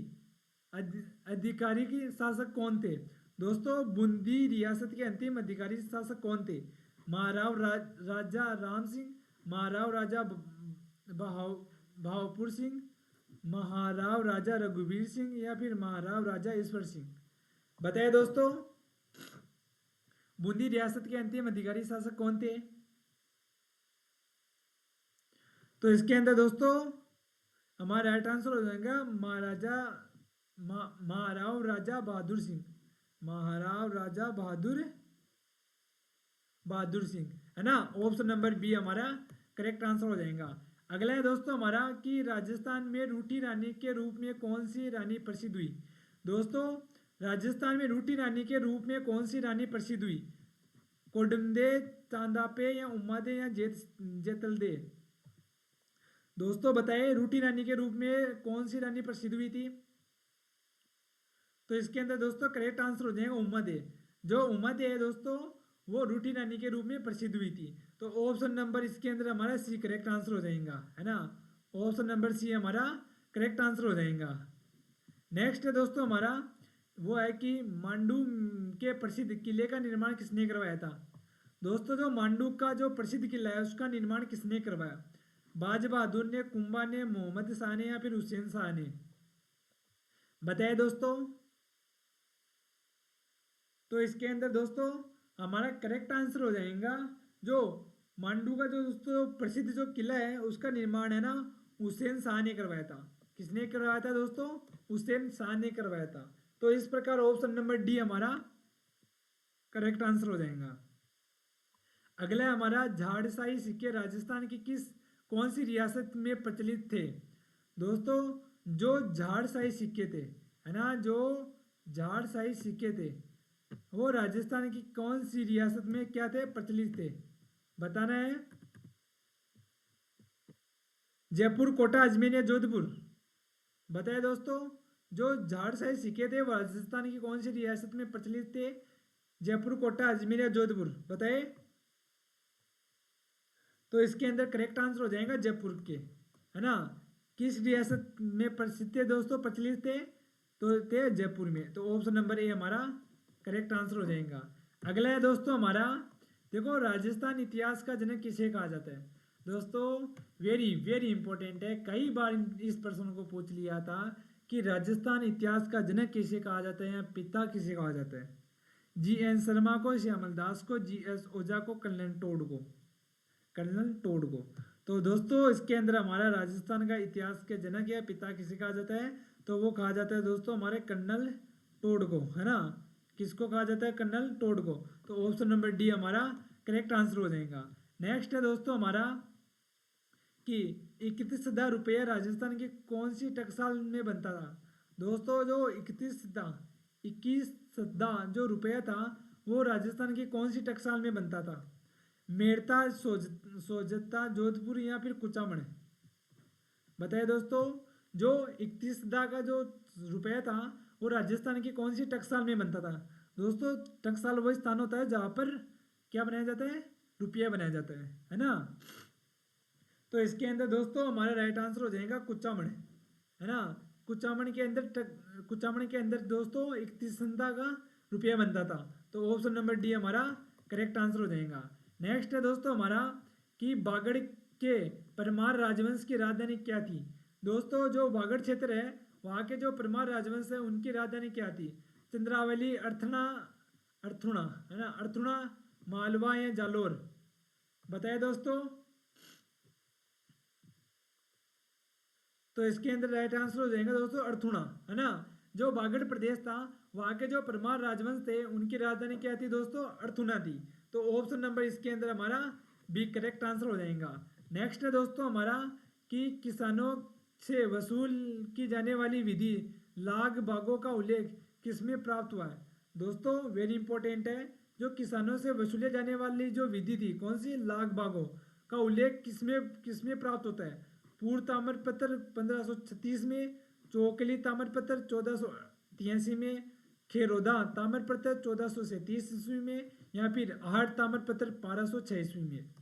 की शासक कौन थे? दोस्तों बूंदी रियासत के अंतिम अधिकारी शासक कौन थे? महाराव राजा राम सिंह, महाराव राजा भावपुर सिंह, महाराव राजा रघुवीर सिंह या फिर महाराव राजा ईश्वर सिंह? बताइए दोस्तों बूंदी रियासत के अंतिम अधिकारी शासक कौन थे? तो इसके अंदर दोस्तों हमारा राइट आंसर हो जाएगा महाराव राजा बहादुर सिंह, महाराव राजा बहादुर सिंह, है ना। ऑप्शन नंबर बी हमारा करेक्ट आंसर हो जाएगा। अगला है दोस्तों हमारा कि राजस्थान में रूठी रानी के रूप में कौन सी रानी प्रसिद्ध हुई? दोस्तों राजस्थान में रूठी रानी के रूप में कौन सी रानी प्रसिद्ध हुई? कोडमदे, चांदापे या उम्मादे या जेतलदे? दोस्तों बताइए रूठी रानी के रूप में कौन सी रानी प्रसिद्ध हुई थी? तो इसके अंदर दोस्तों करेक्ट आंसर हो जाएगा उम्मादे। जो उम्मादे है दोस्तों वो रूठी रानी के रूप में प्रसिद्ध हुई थी। तो ऑप्शन नंबर इसके अंदर हमारा सी करेक्ट आंसर हो जाएगा, है ना। ऑप्शन नंबर सी हमारा करेक्ट आंसर हो जाएगा। नेक्स्ट है दोस्तों हमारा वो है कि मांडू के प्रसिद्ध किले का निर्माण किसने करवाया था? दोस्तों जो मांडू का जो प्रसिद्ध किला है उसका निर्माण किसने करवाया? बाज बहादुर ने, कुंभा ने, मोहम्मद शाह ने या फिर हुसैन शाह ने? बताए दोस्तों। तो इसके अंदर दोस्तों हमारा करेक्ट आंसर हो जाएगा जो मांडू का जो दोस्तों प्रसिद्ध जो किला है उसका निर्माण है ना हुसैन शाह ने करवाया था। किसने करवाया था दोस्तों? हुसैन शाह ने करवाया था। तो इस प्रकार ऑप्शन नंबर डी हमारा करेक्ट आंसर हो जाएगा। अगला हमारा झाड़साई सिक्के राजस्थान की कौन सी रियासत में प्रचलित थे? दोस्तों जो झाड़साई सिक्के थे, है ना, जो झाड़साई सिक्के थे वो राजस्थान की कौन सी रियासत में क्या थे? प्रचलित थे। बताना है। जयपुर, कोटा, अजमेर या जोधपुर? बताए दोस्तों। जो झाड़शाही सिक्के थे वो राजस्थान की कौन सी रियासत में प्रचलित थे? जयपुर, कोटा, अजमेर या जोधपुर? बताए। तो इसके अंदर करेक्ट आंसर हो जाएगा जयपुर के, है ना। किस रियासत में प्रसिद्ध थे दोस्तों, प्रचलित थे? तो थे जयपुर में। तो ऑप्शन नंबर ए हमारा करेक्ट आंसर हो जाएगा। अगला है दोस्तों हमारा, देखो राजस्थान इतिहास का जनक किसे कहा जाता है? दोस्तों वेरी वेरी इंपॉर्टेंट है, कई बार इस प्रश्न को पूछ लिया था कि राजस्थान इतिहास का जनक किसे कहा जाता है या पिता किसे कहा जाता है। जी एन शर्मा को, श्यामल दास को, जी एस ओझा को, कर्नल टोड को। कर्नल टोड को। तो दोस्तों इसके अंदर हमारा राजस्थान का इतिहास के जनक या पिता किसे कहा जाता है? तो वो कहा जाता है दोस्तों हमारे कर्नल टोड को, है ना। किसको कहा जाता है? कर्नल टोड को। तो ऑप्शन नंबर डी हमारा करेक्ट आंसर हो जाएगा। नेक्स्ट है दोस्तों हमारा कि 31,000 रुपया राजस्थान की कौन सी टकसाल में बनता था? दोस्तों जो 21,000 जो रुपया था वो राजस्थान की कौन सी टकसाल में बनता था? मेड़ता, सोजता, जोधपुर या फिर कुचामण? बताइए दोस्तों। जो 31,000 का जो रुपया था वो राजस्थान की कौन सी टकसाल में बनता था? दोस्तों टकसाल वो स्थान होता है जहाँ पर क्या बनाया जाता है? रुपया बनाया जाता है ना। तो इसके अंदर दोस्तों हमारा राइट आंसर हो जाएगा कुचामण, है ना। कुचामण के अंदर दोस्तों 31,000 का रुपया बनता था। तो ऑप्शन नंबर डी हमारा करेक्ट आंसर हो जाएगा। नेक्स्ट है दोस्तों हमारा कि बागड़ के परमार राजवंश की राजधानी क्या थी? दोस्तों जो बागड़ क्षेत्र है वहाँ के जो परमार राजवंश है उनकी राजधानी क्या थी? चंद्रावली, अर्थना, अर्थुणा, है ना, अर्थुणा, मालवा या जालोर? बताए दोस्तों। तो इसके अंदर राइट आंसर हो जाएगा दोस्तों अर्थुणा, है ना। जो बागड़ प्रदेश था वहाँ के जो परमार राजवंश थे उनकी राजधानी क्या थी दोस्तों? अर्थुणा थी। तो ऑप्शन नंबर इसके अंदर हमारा बी करेक्ट आंसर हो जाएगा। नेक्स्ट है दोस्तों हमारा कि किसानों से वसूल की जाने वाली विधि लाग बागों का उल्लेख किसमें प्राप्त हुआ है? दोस्तों वेरी इंपॉर्टेंट है। जो किसानों से वसूले जाने वाली जो विधि थी कौन सी? लाग बागों का उल्लेख किसमें किसमें प्राप्त होता है? पूर्व ताम्रपत्र 1536 में, चौकली ताम्रपत्र 1483 में, खेरोदा ताम्रपत्र 1437 ईस्वी में या फिर आहट ताम्रपत्र 1206 ईस्वी में?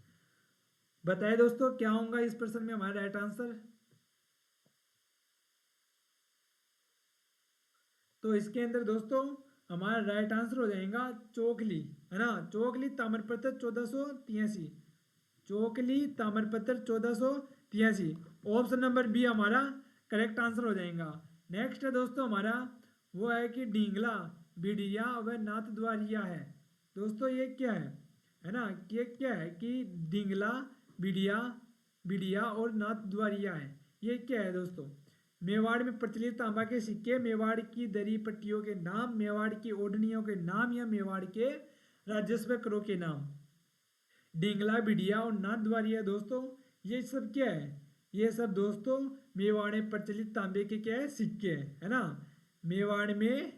बताए दोस्तों क्या होगा इस प्रश्न में हमारा राइट आंसर? तो इसके अंदर दोस्तों हमारा राइट आंसर हो जाएगा चौकली, है ना। चौकली ताम्रपत्र 1483, चौकली ताम्रपत्र 1483। ऑप्शन नंबर बी हमारा करेक्ट आंसर हो जाएगा। नेक्स्ट है दोस्तों हमारा वो है कि ढींगला, बिडिया व नाथद्वारिया है। दोस्तों ये क्या है ना, ये क्या है कि ढींगला, बिडिया, बिडिया और नाथद्वारिया है। ये क्या है दोस्तों? मेवाड़ में प्रचलित तांबा के सिक्के, मेवाड़ की दरी पट्टियों के नाम, मेवाड़ की ओढ़नियों के नाम या मेवाड़ के राजस्व करों के नाम? डिंगला, बिडिया और नाथद्वारिया दोस्तों ये सब क्या है? ये सब दोस्तों मेवाड़ में प्रचलित तांबे के क्या है? सिक्के है ना। मेवाड़ में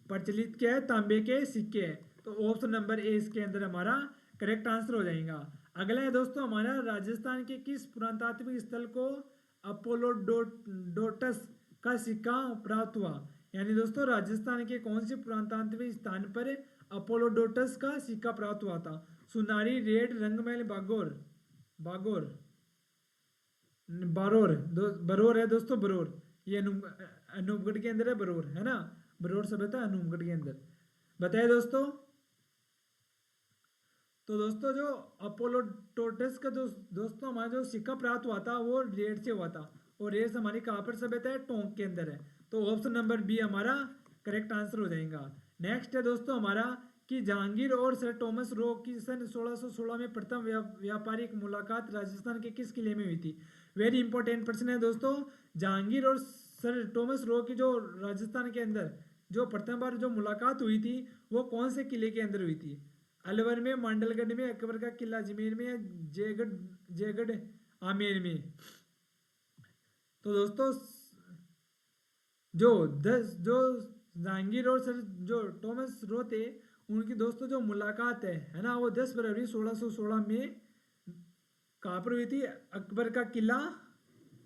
प्रचलित क्या है? तांबे के सिक्के है। तो ऑप्शन नंबर ए इसके अंदर हमारा करेक्ट आंसर हो जाएगा। अगला है दोस्तों हमारा राजस्थान के किस पुरातात्विक स्थल को अपोलोडोटस का सिक्का प्राप्त हुआ? यानी दोस्तों राजस्थान के कौन से पुरातात्विक स्थान पर अपोलोडोटस का सिक्का प्राप्त हुआ था? सुनारी, रेड, रंगमहल, बागोर? बागोर, बरोर बरोर है दोस्तों, बरोर। ये अनूपगढ़ के अंदर है बरोर, है ना। बरोर सभ्यता अनूपगढ़ के अंदर। बताए दोस्तों। तो दोस्तों जो अपोलोडोटस का दोस्तों हमारा जो सिक्का प्राप्त हुआ था वो रेड से हुआ था। और रेड हमारी कहाँ पर सभ्यता है? टोंक के अंदर है। तो ऑप्शन नंबर बी हमारा करेक्ट आंसर हो जाएगा। नेक्स्ट है दोस्तों हमारा कि जहांगीर और सर टॉमस रो की सन 1616 में प्रथम व्यापारिक मुलाकात राजस्थान के किस किले में हुई थी? वेरी इंपॉर्टेंट प्रश्न है दोस्तों। जहांगीर और सर टॉमस रो की जो राजस्थान के अंदर जो प्रथम बार जो मुलाकात हुई थी वो कौन से किले के अंदर हुई थी? अलवर में, मांडलगढ़ में, अकबर का किला अजमेर में या जयगढ़ जयगढ़ आमेर में? तो दोस्तों जो जो जहांगीर और सर जो टॉमस रो थे उनकी दोस्तों जो मुलाकात है ना वो 10 फरवरी 1616 में कहाँ पर हुई थी? अकबर का किला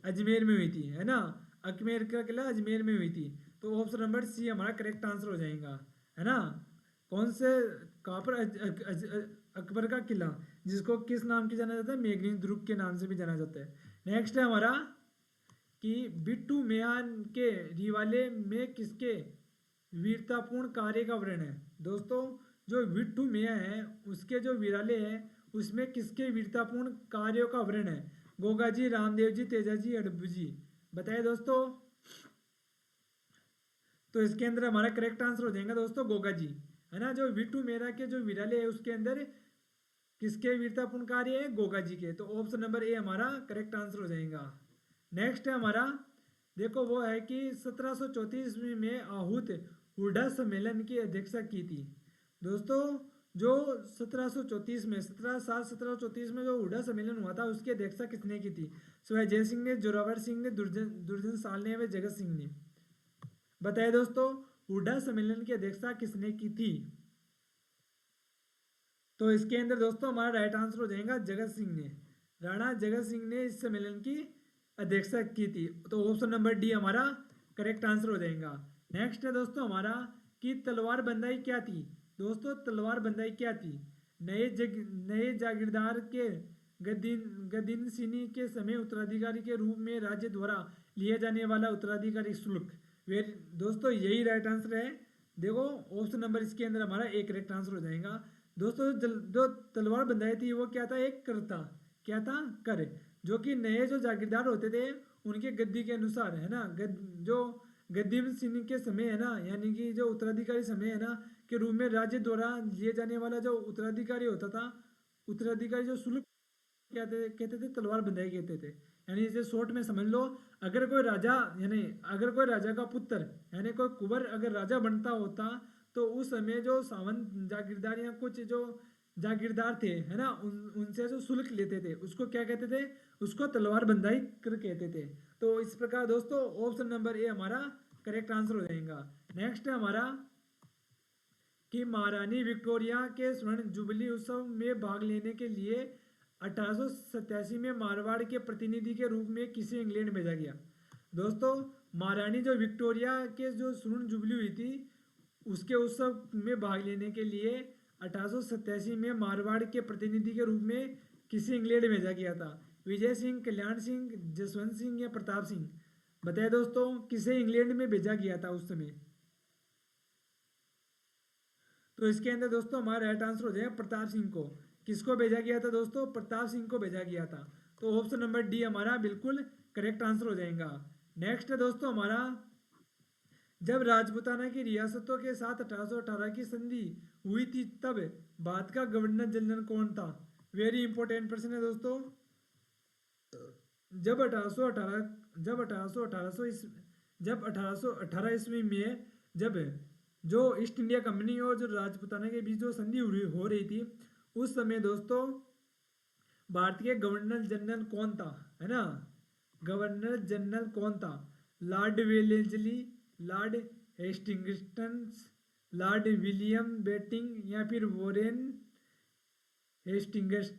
अजमेर में हुई थी, है ना। अजमेर का किला अजमेर में हुई थी। तो ऑप्शन नंबर सी हमारा करेक्ट आंसर हो जाएगा, है ना। कौन से, कहाँ पर अकबर का किला, जिसको किस नाम की जाना जाता है? मेघनी दुर्ग के नाम से भी जाना जाता है। नेक्स्ट है हमारा कि बिट्टू मियान के रिवाले में किसके वीरतापूर्ण कार्य का वर्णन है? दोस्तों, जो बिट्टू मियाँ है उसके जो विराले हैं उसमें किसके वीरतापूर्ण कार्यों का वर्णन है? गोगा जी, रामदेव जी, तेजा जी, अड़ब्बू जी, बताइए दोस्तों। तो इसके अंदर हमारा करेक्ट आंसर हो जाएगा दोस्तों गोगा जी, है ना। जो बिट्टू मेरा के जो विराले है उसके अंदर किसके वीरतापूर्ण कार्य है? गोगा जी के। तो ऑप्शन नंबर ए हमारा करेक्ट आंसर हो जाएगा। नेक्स्ट है हमारा, देखो वो है कि 1734 में आहूत हुडा सम्मेलन की अध्यक्षता की थी। दोस्तों, जो 1734 में 1734 में जो हुडा सम्मेलन हुआ था उसकी अध्यक्षता किसने की थी? सवाई जय सिंह ने, जोरावर सिंह ने, दुर्जन दुर्जन साल ने, व जगत सिंह ने। बताइए दोस्तों, हुडा सम्मेलन की अध्यक्षता किसने की थी? तो इसके अंदर दोस्तों हमारा राइट आंसर हो जाएगा जगत सिंह ने। राणा जगत सिंह ने इस सम्मेलन की अध्यक्षता की थी। तो ऑप्शन नंबर डी हमारा करेक्ट आंसर हो जाएगा। नेक्स्ट है दोस्तों हमारा कि तलवार बंदाई क्या थी? दोस्तों, तलवार बंदाई क्या थी? नए जागीरदार के गद्दिनसीनी के समय उत्तराधिकारी के रूप में राज्य द्वारा लिया जाने वाला उत्तराधिकारी शुल्क। वे दोस्तों यही राइट आंसर है। देखो, ऑप्शन नंबर इसके अंदर हमारा एक करेक्ट आंसर हो जाएगा। दोस्तों, जो तलवार बंधाई थी वो क्या था? एक कर था। क्या था? कर। जो कि नए जो जागीरदार होते थे उनके गद्दी के अनुसार, है ना, जो गद्दी सिंह के समय है ना, यानी कि जो उत्तराधिकारी समय है ना के रूप में राज्य द्वारा लिए जाने वाला जो उत्तराधिकारी होता था, उत्तराधिकारी जो शुल्क कहते थे तलवार बंधाई कहते थे। यानी इसे शॉर्ट में समझ लो, अगर कोई राजा, यानी अगर कोई राजा का पुत्र यानी कोई कुंवर अगर राजा बनता होता तो उस समय जो सावंत जागीरदार या कुछ जो जागीरदार थे, है ना, उनसे जो शुल्क लेते थे उसको क्या कहते थे? उसको तलवार बंधाई कर कहते थे। तो इस प्रकार दोस्तों ऑप्शन नंबर ए हमारा करेक्ट आंसर हो जाएगा। नेक्स्ट है हमारा कि महारानी विक्टोरिया के स्वर्ण जुबली उत्सव में भाग लेने के लिए 1887 में मारवाड़ के प्रतिनिधि के रूप में किसे इंग्लैंड भेजा गया? दोस्तों, महारानी जो विक्टोरिया के जो स्वर्ण जुबली हुई थी उसके उत्सव में भाग लेने के लिए 1887 में मारवाड़ के प्रतिनिधि के रूप में किसे इंग्लैंड भेजा गया था? विजय सिंह, कल्याण सिंह, जसवंत सिंह या प्रताप सिंह? बताए दोस्तों, किसे इंग्लैंड में भेजा गया था उस समय? तो इसके अंदर दोस्तों हमारा राइट आंसर हो जाएगा प्रताप सिंह को। किसको भेजा गया था दोस्तों? प्रताप सिंह को भेजा गया था। तो ऑप्शन नंबर डी हमारा बिल्कुल करेक्ट आंसर हो जाएगा। नेक्स्ट है दोस्तों हमारा, जब राजपूताना की रियासतों के साथ 1818 की संधि हुई थी तब भारत का गवर्नर जनरल कौन था? वेरी इंपॉर्टेंट प्रश्न है दोस्तों। जब 1818 जब 1818 जब 1818 ईस्वी में जब जो ईस्ट इंडिया कंपनी और जो राजपूताना के बीच जो संधि हो रही थी उस समय दोस्तों भारत के गवर्नर जनरल कौन था, है ना। गवर्नर जनरल कौन था? Lord Wellesley, Lord Hastings, Lord William Bentinck या फिर वॉरेन हेस्टिंग्स?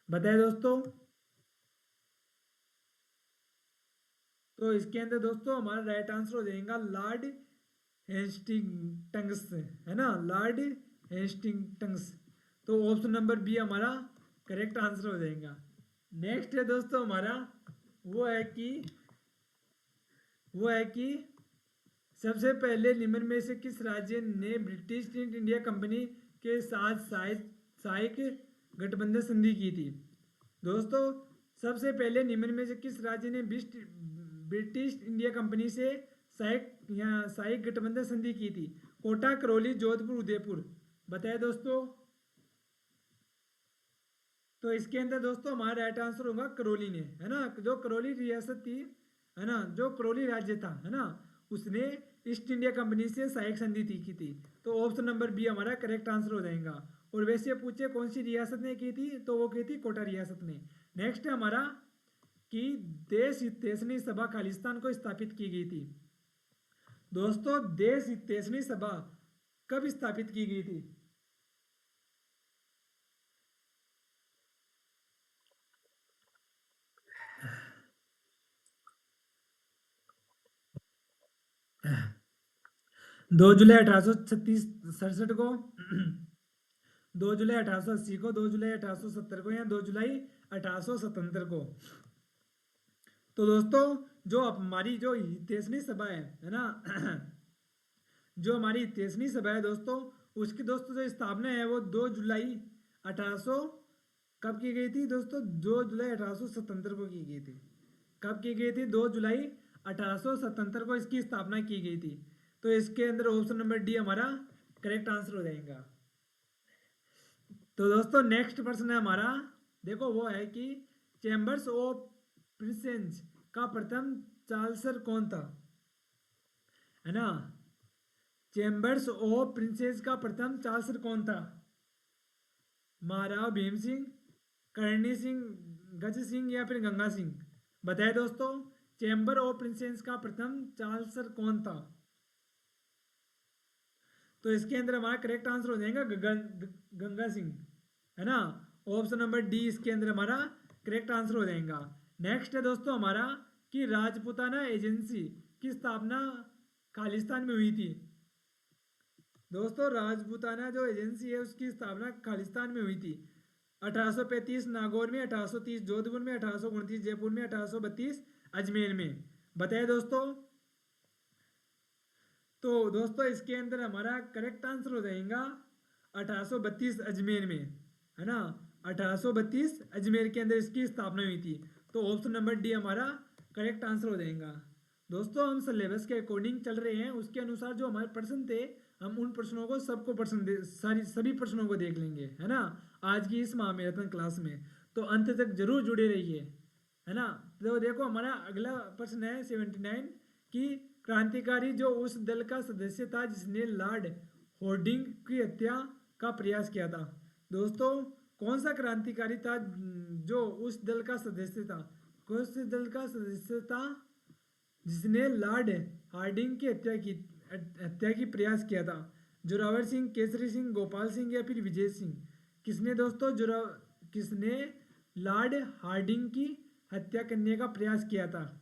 बताए दोस्तों। तो इसके अंदर दोस्तों हमारा राइट आंसर हो जाएगा लॉर्ड हेस्टिंग्स, है ना, लॉर्ड हेस्टिंग्स। तो ऑप्शन नंबर बी हमारा करेक्ट आंसर हो जाएगा। नेक्स्ट है दोस्तों हमारा वो है कि सबसे पहले निम्न में से किस राज्य ने ब्रिटिश ईस्ट इंडिया कंपनी के साथ सहायक गठबंधन संधि की थी? दोस्तों, सबसे पहले निम्न में से किस राज्य ने ब्रिटिश इंडिया कंपनी से सहायक गठबंधन संधि की थी? कोटा, करौली, जोधपुर, उदयपुर? बताए दोस्तों। तो इसके अंदर दोस्तों हमारा राइट आंसर होगा करौली ने, है ना। जो करौली रियासत थी, है ना, जो करौली राज्य था, है ना, उसने ईस्ट इंडिया कंपनी से सहायक संधि की थी। तो ऑप्शन नंबर बी हमारा करेक्ट आंसर हो जाएगा। और वैसे पूछे कौन सी रियासत ने की थी तो वो की थी कोटा रियासत ने। नेक्स्ट है हमारा कि देश हितैषणी सभा खालिस्तान को स्थापित की गई थी। दोस्तों, देश हितैषणी सभा कब स्थापित की गई थी? 2 जुलाई 1837 को, 2 जुलाई 1880 को, 2 जुलाई 1870 को, या 2 जुलाई 1877 को। तो दोस्तों जो हमारी जो 23वीं सभा है ना, जो हमारी 23वीं सभा है दोस्तों, उसकी दोस्तों जो स्थापना है वो 2 जुलाई 1800 कब की गई थी दोस्तों? 2 जुलाई 1877 को की गई थी। कब की गई थी? 2 जुलाई 1877 को इसकी स्थापना की गई थी। तो इसके अंदर ऑप्शन नंबर डी हमारा करेक्ट आंसर हो जाएगा। तो दोस्तों नेक्स्ट प्रश्न है हमारा, देखो वो है कि चैम्बर्स ऑफ प्रिंसेस का प्रथम चांसलर कौन था, है ना? चैम्बर्स ऑफ प्रिंसेस का प्रथम चांसलर कौन था? महाराणा भीम सिंह, करणी सिंह, गज सिंह, या फिर गंगा सिंह? बताए दोस्तों, चैम्बर ऑफ प्रिंसेस का प्रथम चांसलर कौन था? तो इसके अंदर हमारा करेक्ट आंसर हो जाएगा गंगा सिंह, है ना? ऑप्शन नंबर डी इसके अंदर हमारा करेक्ट आंसर हो जाएगा। नेक्स्ट है दोस्तों हमारा कि राजपूताना एजेंसी की स्थापना खालिस्तान में हुई थी। दोस्तों राजपूताना जो एजेंसी है उसकी स्थापना खालिस्तान में हुई थी 1835 नागौर में, 1830 जोधपुर में, 1829 जयपुर में, 1832 अजमेर में। बताइए दोस्तों। तो दोस्तों इसके अंदर हमारा करेक्ट आंसर हो जाएगा 1832 अजमेर में, है ना? 1832 अजमेर के अंदर इसकी स्थापना हुई थी। तो ऑप्शन नंबर डी हमारा करेक्ट आंसर हो जाएगा। दोस्तों हम सिलेबस के अकॉर्डिंग चल रहे हैं, उसके अनुसार जो हमारे प्रश्न थे हम उन प्रश्नों को सबको सभी प्रश्नों को देख लेंगे, है ना, आज की इस महामैराथन क्लास में। तो अंत तक जरूर जुड़े रहिए, है ना? तो देखो हमारा अगला प्रश्न है 79 की क्रांतिकारी जो उस दल का सदस्य था जिसने लॉर्ड होर्डिंग की हत्या का प्रयास किया था। दोस्तों कौन सा क्रांतिकारी था जो उस दल का सदस्य था? कौन से दल का सदस्य था जिसने लॉर्ड हार्डिंग की हत्या की प्रयास किया था? जोरावर सिंह, केसरी सिंह, गोपाल सिंह, या फिर विजय सिंह? किसने दोस्तों किसने लॉर्ड हार्डिंग की हत्या करने का प्रयास किया था?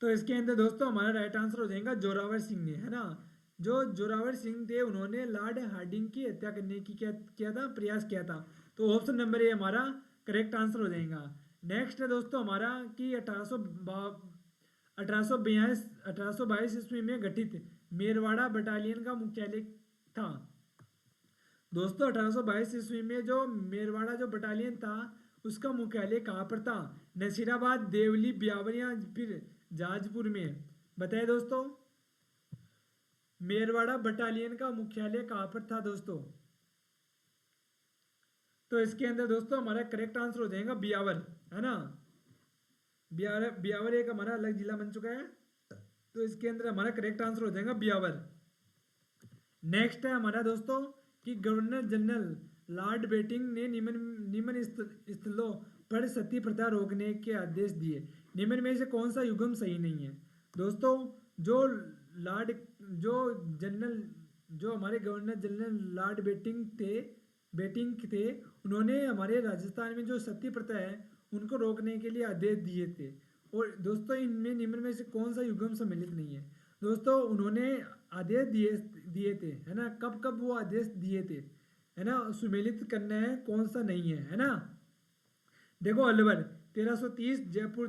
तो इसके अंदर दोस्तों हमारा राइट आंसर हो जाएगा जोरावर सिंह ने, है ना? जो जोरावर सिंह थे उन्होंने लॉर्ड हार्डिंग की हत्या करने की क्या किया था? प्रयास किया था। तो ऑप्शन नंबर ए हमारा करेक्ट आंसर हो जाएगा। नेक्स्ट है दोस्तों हमारा कि 1822 ईस्वी में गठित मेरवाड़ा बटालियन का मुख्यालय था। दोस्तों 1822 ईस्वी में जो मेरवाड़ा जो बटालियन था उसका मुख्यालय कहाँ पर था? नसीराबाद, देवली, ब्यावर, या फिर जाजपुर में? बताइए दोस्तों मेरवाड़ा बटालियन का मुख्यालय कहाँ पर था दोस्तों? तो इसके अंदर दोस्तों हमारा करेक्ट आंसर हो जाएगा ब्यावर, है ना? ब्यावर एक हमारा अलग जिला बन चुका है। तो इसके अंदर हमारा करेक्ट आंसर हो जाएगा ब्यावर। नेक्स्ट है हमारा दोस्तों कि गवर्नर जनरल लॉर्ड बेटिंग ने निम्न स्थलों पर सती प्रथा रोकने के आदेश दिए। निम्न में से कौन सा युग्म सही नहीं है? दोस्तों जो लॉर्ड जो जनरल जो हमारे गवर्नर जनरल लॉर्ड बेटिंग थे उन्होंने हमारे राजस्थान में जो सती प्रथा है उनको रोकने के लिए आदेश दिए थे। और दोस्तों इनमें निम्न में से कौन सा युग्म सम्मिलित नहीं है? दोस्तों उन्होंने आदेश दिए थे, है ना? कब कब वो आदेश दिए थे, है ना? सुमेलित करना है कौन सा नहीं है, है ना? देखो अलवर 1330, जयपुर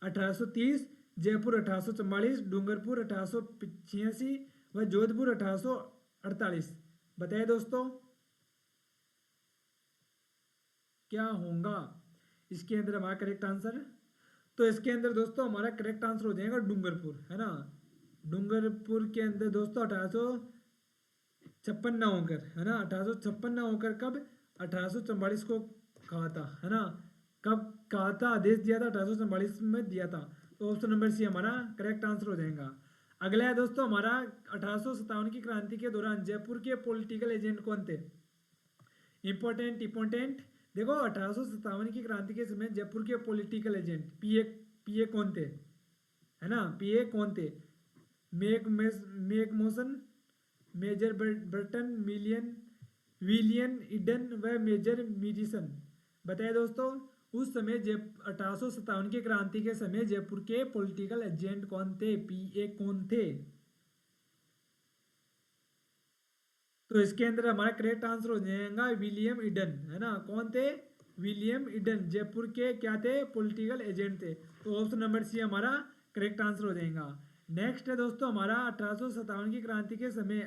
1830, जयपुर 1844, डूंगरपुर 1885 व जोधपुर 1848। बताइए दोस्तों क्या होगा इसके अंदर हमारा करेक्ट आंसर? तो इसके अंदर दोस्तों हमारा करेक्ट आंसर हो जाएगा डूंगरपुर, है ना? डूंगरपुर के अंदर दोस्तों 1856 ना होकर, है ना, 1856 ना होकर कब 1844 को कहा था, है ना? कब कहा था? आदेश दिया था 1844 में दिया था। तो ऑप्शन नंबर सी हमारा करेक्ट आंसर हो जाएगा। अगला है दोस्तों हमारा 1857 की क्रांति के दौरान जयपुर के पॉलिटिकल एजेंट कौन थे? इंपॉर्टेंट देखो 1857 की क्रांति के समय जयपुर के पॉलिटिकल एजेंट पीए कौन थे, है ना? पीए कौन थे? मेक मोशन, मेजर बर्टन, विलियन ईडन व मेजर मिडिसन। बताइए दोस्तों उस समय 1857 की क्रांति के समय जयपुर के पॉलिटिकल एजेंट कौन थे, पीए कौन थे? तो इसके अंदर हमारा करेक्ट आंसर हो जाएगा विलियम ईडन, है ना। कौन थे? विलियम ईडन जयपुर के क्या थे? पॉलिटिकल एजेंट थे। तो ऑप्शन नंबर सी हमारा करेक्ट आंसर हो जाएगा। नेक्स्ट है दोस्तों हमारा 1857 की क्रांति के समय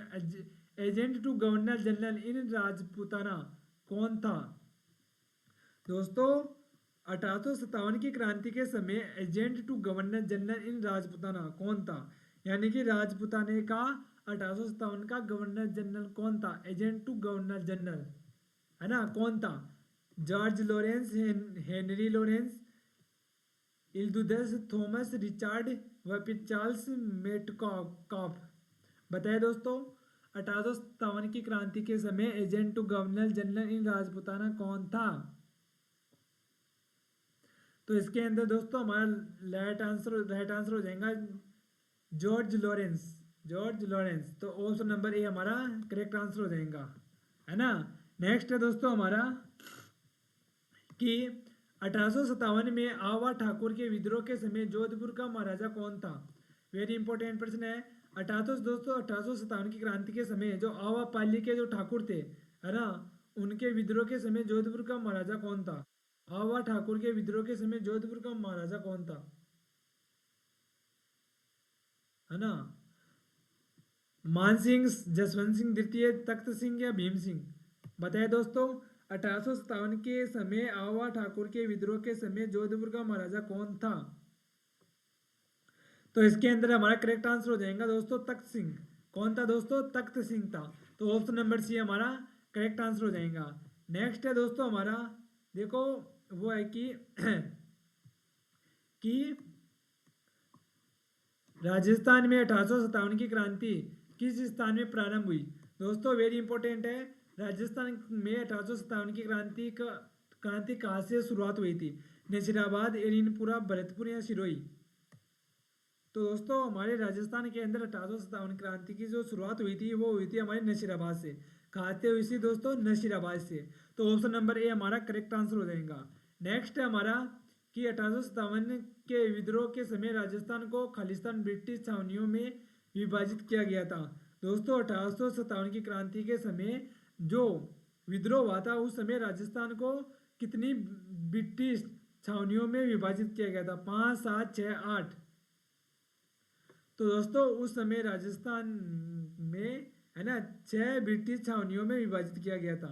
agent to governor general in Rajputana कौन था? दोस्तों 1857 की क्रांति के समय agent to governor general in Rajputana कौन था? यानी कि राजपूताने का 1857 का गवर्नर जनरल कौन था? एजेंट टू गवर्नर जनरल, है ना, कौन था? जॉर्ज लॉरेंस, हेनरी लॉरेंस, इल्दुदस थॉमस, रिचार्ड व फिर चार्ल्स मेटकॉफ। बताए दोस्तों 1857 की क्रांति के समय agent to governor general in Rajputana कौन था? तो इसके अंदर दोस्तों हमारा राइट आंसर हो जाएगा जॉर्ज लॉरेंस, जॉर्ज लॉरेंस। तो ऑप्शन नंबर ए हमारा करेक्ट आंसर हो जाएगा, है ना। नेक्स्ट है दोस्तों हमारा कि 1857 में आवा ठाकुर के विद्रोह के समय जोधपुर का महाराजा कौन था? वेरी इंपॉर्टेंट प्रश्न है। 1857 की क्रांति के समय जो आवा पाली के जो ठाकुर थे, है ना, उनके विद्रोह के समय जोधपुर का महाराजा कौन था? आवा ठाकुर के विद्रोह के समय जोधपुर का महाराजा कौन था, है ना? मान सिंह, जसवंत सिंह द्वितीय, तख्त सिंह या भीम सिंह? बताए दोस्तों 1857 के समय आवा ठाकुर के विद्रोह के समय जोधपुर का महाराजा कौन था? तो इसके अंदर हमारा करेक्ट आंसर हो जाएगा दोस्तों तख्त सिंह। कौन था दोस्तों? तख्त सिंह था। तो ऑप्शन नंबर सी हमारा करेक्ट आंसर हो जाएगा। नेक्स्ट है दोस्तों हमारा, देखो वो है कि राजस्थान में 1857 की क्रांति किस स्थान में प्रारंभ हुई? दोस्तों वेरी इंपॉर्टेंट है। राजस्थान में 1857 की क्रांति कहाँ से शुरुआत हुई थी? नसीराबाद, एरिनपुरा, भरतपुर या सिरोही? तो दोस्तों हमारे राजस्थान के अंदर 1857 क्रांति की जो शुरुआत हुई थी वो हुई थी हमारे नसीराबाद से। कहाँ से हुई थी दोस्तों? नसीराबाद से। तो ऑप्शन नंबर ए हमारा करेक्ट आंसर हो जाएगा। नेक्स्ट है हमारा कि 1857 के विद्रोह के समय राजस्थान को खालिस्तान ब्रिटिश छावनियों में विभाजित किया गया था। दोस्तों 1857 की क्रांति के समय जो विद्रोह हुआ था उस समय राजस्थान को कितनी ब्रिटिश छावनियों में विभाजित किया गया था? 5, 7, 6, 8? तो दोस्तों उस समय राजस्थान में, है ना, 6 ब्रिटिश छावनियों में विभाजित किया गया था,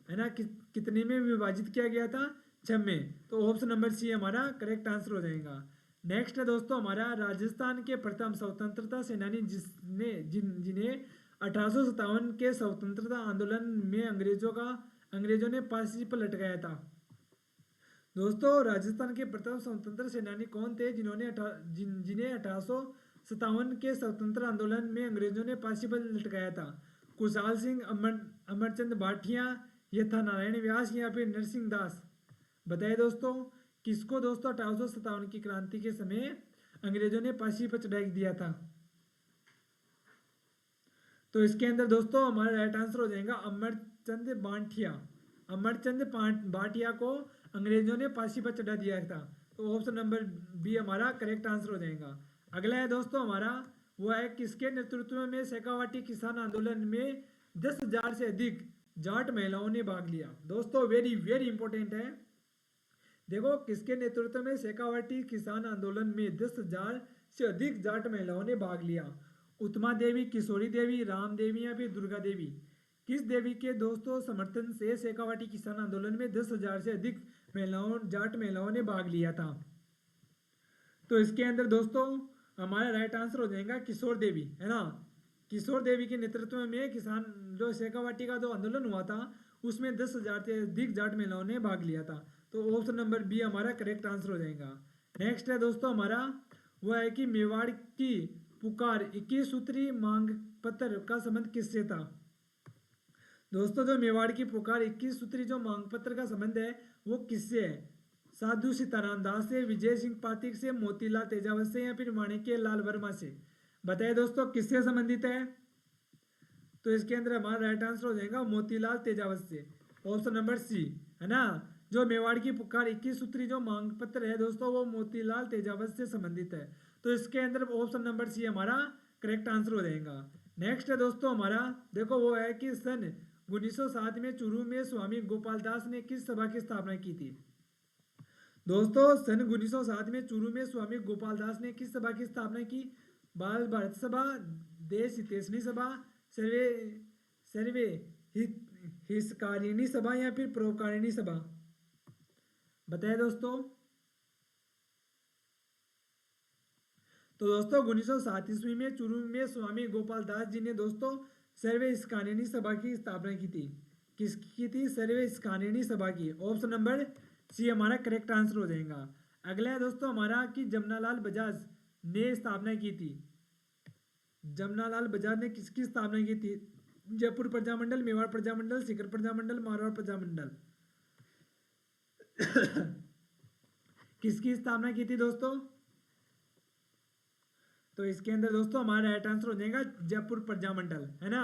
है ना। कितने में विभाजित किया गया था? 6 में। तो ऑप्शन नंबर सी हमारा करेक्ट आंसर हो जाएगा। नेक्स्ट है दोस्तों हमारा राजस्थान के प्रथम स्वतंत्रता सेनानी जिन्हें 1857 के स्वतंत्रता आंदोलन में अंग्रेजों ने फांसी पर लटकाया था। दोस्तों राजस्थान के प्रथम स्वतंत्र सेनानी कौन थे जिन्हें 1857 के स्वतंत्र आंदोलन में अंग्रेजों ने फांसी पर लटकाया था? कुशाल सिंह, अमरचंद भाटिया, यथा नारायण व्यास या फिर नरसिंह दास? बताइए दोस्तों किसको दोस्तों 1857 की क्रांति के समय अंग्रेजों ने फांसी पर चढ़ा दिया था? तो इसके अंदर दोस्तों हमारा राइट आंसर हो जाएगा अमरचंद भाटिया। अमरचंद भाटिया को अंग्रेजों ने फांसी पर चढ़ा दिया था। तो ऑप्शन नंबर बी हमारा करेक्ट आंसर हो जाएगा। अगला है दोस्तों हमारा, वो है किसके नेतृत्व में शेखावाटी किसान आंदोलन में 10,000 से अधिक जाट महिलाओं ने भाग लिया? दोस्तों वेरी वेरी इंपॉर्टेंट है। देखो किसके नेतृत्व में शेखावाटी किसान आंदोलन में 10,000 से अधिक जाट महिलाओं ने भाग लिया? उत्मा देवी, किशोरी देवी, राम देवी या फिर दुर्गा देवी? किस देवी के दोस्तों समर्थन से शेखावाटी किसान आंदोलन में 10,000 से अधिक जाट महिलाओं ने भाग लिया था? तो इसके अंदर दोस्तों हमारा राइट आंसर हो जाएगा किशोर देवी, है ना। किशोर देवी के नेतृत्व में किसान जो शेखावाटी का जो आंदोलन हुआ था उसमें 10,000 से अधिक जाट महिलाओं ने भाग लिया था। तो ऑप्शन नंबर बी हमारा करेक्ट आंसर हो जाएगा। नेक्स्ट है दोस्तों हमारा, वह है कि मेवाड़ की पुकार 21 सूत्री मांग पत्र का संबंध किससे था? दोस्तों जो मेवाड़ की पुकार 21 सूत्री जो मांग पत्र का संबंध है वो किससे है? साधु सीताराम दास से, विजय सिंह पातिक से, मोतीलाल तेजावत से या फिर माणिक्य लाल वर्मा से? बताइए दोस्तों किससे संबंधित है? तो इसके अंदर हमारा राइट आंसर हो जाएगा मोतीलाल तेजावत से। ऑप्शन नंबर सी, है ना। जो मेवाड़ की पुकार 21 सूत्री जो मांग पत्र है दोस्तों वो मोतीलाल तेजावत से संबंधित है। तो इसके अंदर ऑप्शन नंबर सी हमारा करेक्ट आंसर हो जाएगा। नेक्स्ट है दोस्तों हमारा, देखो वो है कि सन 1907 में चूरू में स्वामी गोपाल दास ने किस सभा की स्थापना की थी। दोस्तों सन 1907 में चूरू में स्वामी गोपाल दास ने किस सभा की स्थापना की। बाल भारत सभा, देश हितैषणी सभा, सर्वे सर्वे हितकारिणी सभा या फिर परोपकारिणी सभा, बताए दोस्तों। तो दोस्तों 1907 ईस्वी में चूरू में स्वामी गोपाल दास जी ने दोस्तों सर्वे हितकारिणी सभा की स्थापना की थी। किसकी की थी? सर्वे हितकारिणी सभा की। ऑप्शन नंबर सी हमारा करेक्ट आंसर हो जाएगा। अगला है दोस्तों हमारा कि जमनालाल बजाज ने स्थापना की थी। जमनालाल बजाज ने किसकी स्थापना की थी? जयपुर प्रजामंडल, मेवाड़ प्रजामंडल, सीकर प्रजामंडल, मारवाड़ प्रजामंडल किसकी स्थापना की थी दोस्तों? तो इसके अंदर दोस्तों हमारा राइट आंसर हो जाएगा जयपुर प्रजामंडल, है ना।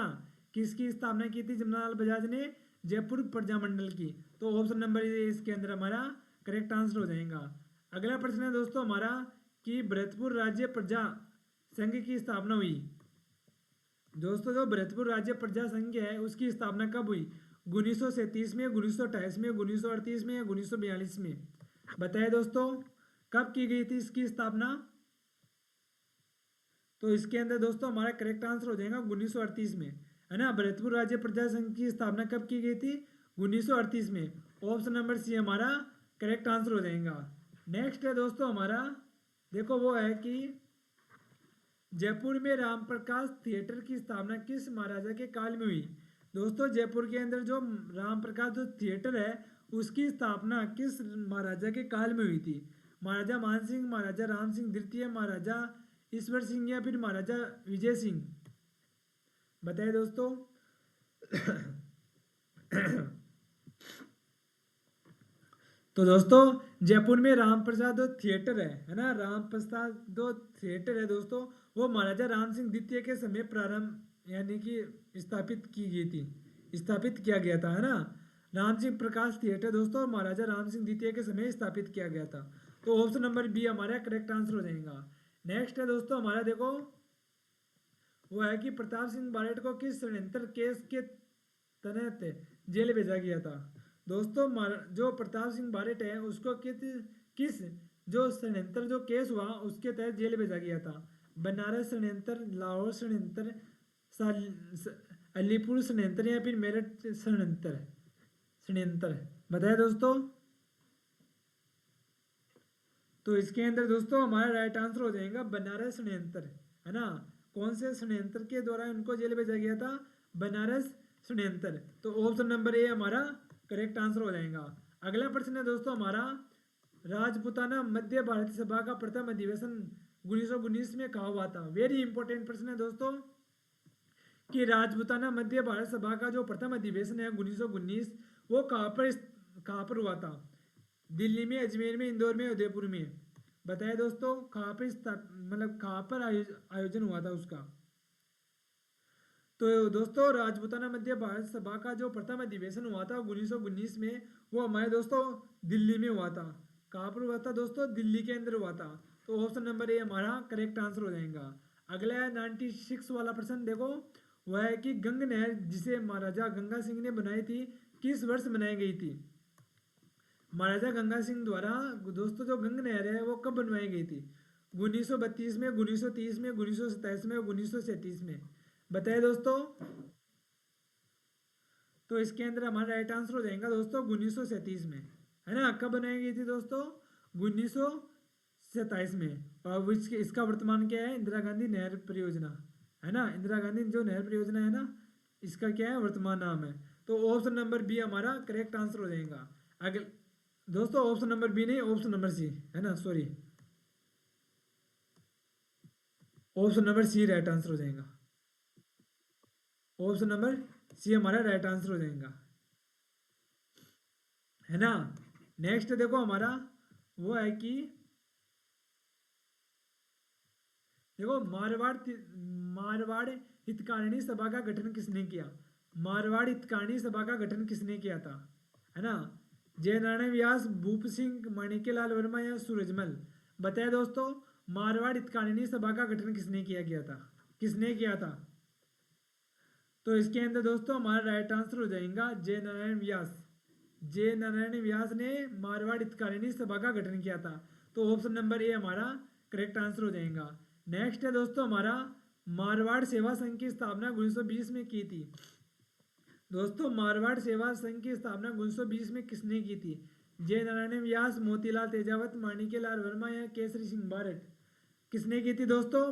किसकी स्थापना की थी जमनालाल बजाज ने? जयपुर प्रजामंडल की। तो ऑप्शन नंबर इसके अंदर हमारा करेक्ट आंसर हो जाएगा। अगला प्रश्न है दोस्तों हमारा कि भरतपुर राज्य प्रजा संघ की स्थापना हुई। दोस्तों जो भरतपुर राज्य प्रजा संघ है उसकी स्थापना कब हुई? 1937 में, 1928 में, 1938 में या 1942 में, बताइए दोस्तों कब की गई थी इसकी स्थापना। तो इसके अंदर दोस्तों हमारा करेक्ट आंसर हो जाएगा 1938 में, है ना। भरतपुर राज्य प्रजा संघ की स्थापना कब की गई थी? 1938 में। ऑप्शन नंबर सी हमारा करेक्ट आंसर हो जाएगा। नेक्स्ट है दोस्तों हमारा, देखो वो है कि जयपुर में रामप्रकाश थिएटर की स्थापना किस महाराजा के काल में हुई। दोस्तों जयपुर के अंदर जो रामप्रकाश जो थिएटर है उसकी स्थापना किस महाराजा के काल में हुई थी? महाराजा मान सिंह, महाराजा राम सिंह द्वितीय, महाराजा ईश्वर सिंह या फिर महाराजा विजय सिंह, बताइए दोस्तों। तो दोस्तों जयपुर में राम प्रसाद थिएटर है ना, राम प्रसाद जो थिएटर है दोस्तों वो महाराजा राम सिंह द्वितीय के समय प्रारंभ यानी कि स्थापित की गई थी, स्थापित किया गया था, है ना। राम सिंह प्रकाश थिएटर दोस्तों महाराजा राम सिंह द्वितीय के समय स्थापित किया गया था। तो ऑप्शन नंबर बी हमारा करेक्ट आंसर हो जाएगा। नेक्स्ट है दोस्तों हमारा, देखो वो है कि प्रताप सिंह बारेट को किस षड्यंत्र केस के तहत जेल भेजा गया था। दोस्तों जो प्रताप सिंह बारेट है उसको किस जो षड्यंत्र जो केस हुआ उसके तहत जेल भेजा गया था। बनारस षड्यंत्र, लाहौर षड्यंत्र, अलीपुर षड्यंत्र या फिर मेरठ षड्यंत्र, बताया दोस्तों। तो इसके अंदर दोस्तों हमारा राइट आंसर हो जाएगा बनारस षड्यंत्र, है ना। कौन से षड्यंत्र के द्वारा उनको जेल भेजा गया था? बनारस षड्यंत्र। तो ऑप्शन नंबर ए हमारा करेक्ट आंसर हो जाएगा। अगला प्रश्न है दोस्तों हमारा, राजपूताना मध्य भारत सभा का प्रथम अधिवेशन 1919 में कहा हुआ था। वेरी इंपॉर्टेंट प्रश्न है दोस्तों कि राजपूताना मध्य भारत सभा का जो प्रथम अधिवेशन है 1919 वो कहाँ पर हुआ था? दिल्ली में, अजमेर में, इंदौर में, उदयपुर में, बताए दोस्तों कहाँ पर मतलब कहाँ पर आयोजन हुआ था उसका। तो दोस्तों राजपूताना मध्य भारत सभा का जो प्रथम अधिवेशन हुआ था 1919 में वो हमारे दोस्तों दिल्ली में हुआ था। कहाँ पर हुआ था दोस्तों? दिल्ली के अंदर हुआ था। तो ऑप्शन नंबर ए हमारा करेक्ट आंसर हो जाएगा। अगला है 96 वाला प्रश्न, देखो वह है कि गंग नहर जिसे महाराजा गंगा सिंह ने बनाई थी किस वर्ष बनाई गई थी? महाराजा गंगा सिंह द्वारा दोस्तों जो गंग नहर है वो कब बनवाई गई थी? 1932 में, 1930 में, 1927 में, 1937 में, बताइए दोस्तों। तो इसके अंदर हमारा राइट आंसर हो जाएगा दोस्तों 1937 में, है ना। कब बनाई गई थी दोस्तों? 1927 में। और इसका वर्तमान क्या है? इंदिरा गांधी नहर परियोजना, है ना। इंदिरा गांधी जो नहर परियोजना है ना इसका क्या है? वर्तमान नाम है। तो ऑप्शन नंबर बी हमारा करेक्ट आंसर हो जाएगा। अगले दोस्तों ऑप्शन नंबर बी नहीं, ऑप्शन नंबर सी, है ना, sorry, option number C right answer हो जाएगा। ऑप्शन नंबर सी हमारा राइट आंसर हो जाएगा, है ना। नेक्स्ट देखो हमारा वो है कि देखो मारवाड़ हितकारिणी सभा का गठन किसने किया? मारवाड़ हितकारिणी सभा का गठन किसने किया था, है ना। जय नारायण व्यास, भूप सिंह, माणिक्यलाल वर्मा या सूरजमल। बताए दोस्तों, मारवाड़ हितकानूनी सभा का गठन किसने किया था? किसने किया था? तो इसके अंदर दोस्तों हमारा राइट आंसर हो जाएगा जय नारायण व्यास। जय नारायण व्यास ने मारवाड़ हितकानूनी सभा का गठन किया था। तो ऑप्शन नंबर ए हमारा करेक्ट आंसर हो जाएगा। नेक्स्ट है दोस्तों हमारा, मारवाड़ सेवा संघ की स्थापना 1920 में की थी। दोस्तों मारवाड़ सेवा संघ की स्थापना 1920 में किसने की थी? जय नारायण व्यास, मोतीलाल तेजावत, माणिक्यलाल वर्मा या केसरी सिंह बारट। किसने की थी दोस्तों?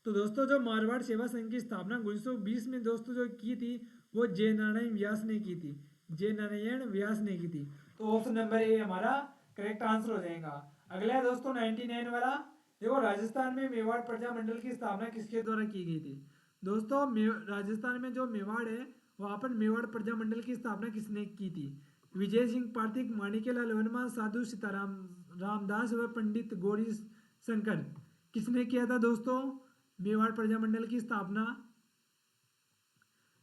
तो दोस्तों जो मारवाड़ सेवा संघ की स्थापना 1920 में दोस्तों जो की थी, वो जय नारायण व्यास ने की थी। जय नारायण व्यास ने की थी। तो ऑप्शन नंबर ए हमारा करेक्ट आंसर हो जाएगा। अगला है दोस्तों 99 वाला। देखो, राजस्थान में मेवाड़ प्रजा मंडल की स्थापना किसके द्वारा की गई थी? दोस्तों राजस्थान में जो मेवाड़ है, वहां पर मेवाड़ प्रजा मंडल की स्थापना किसने की थी? विजय सिंह पार्थिक, माणिक्यलाल वर्मा, साधु सीताराम रामदास व पंडित गौरी शंकर। किसने किया था दोस्तों मेवाड़ प्रजामंडल की स्थापना?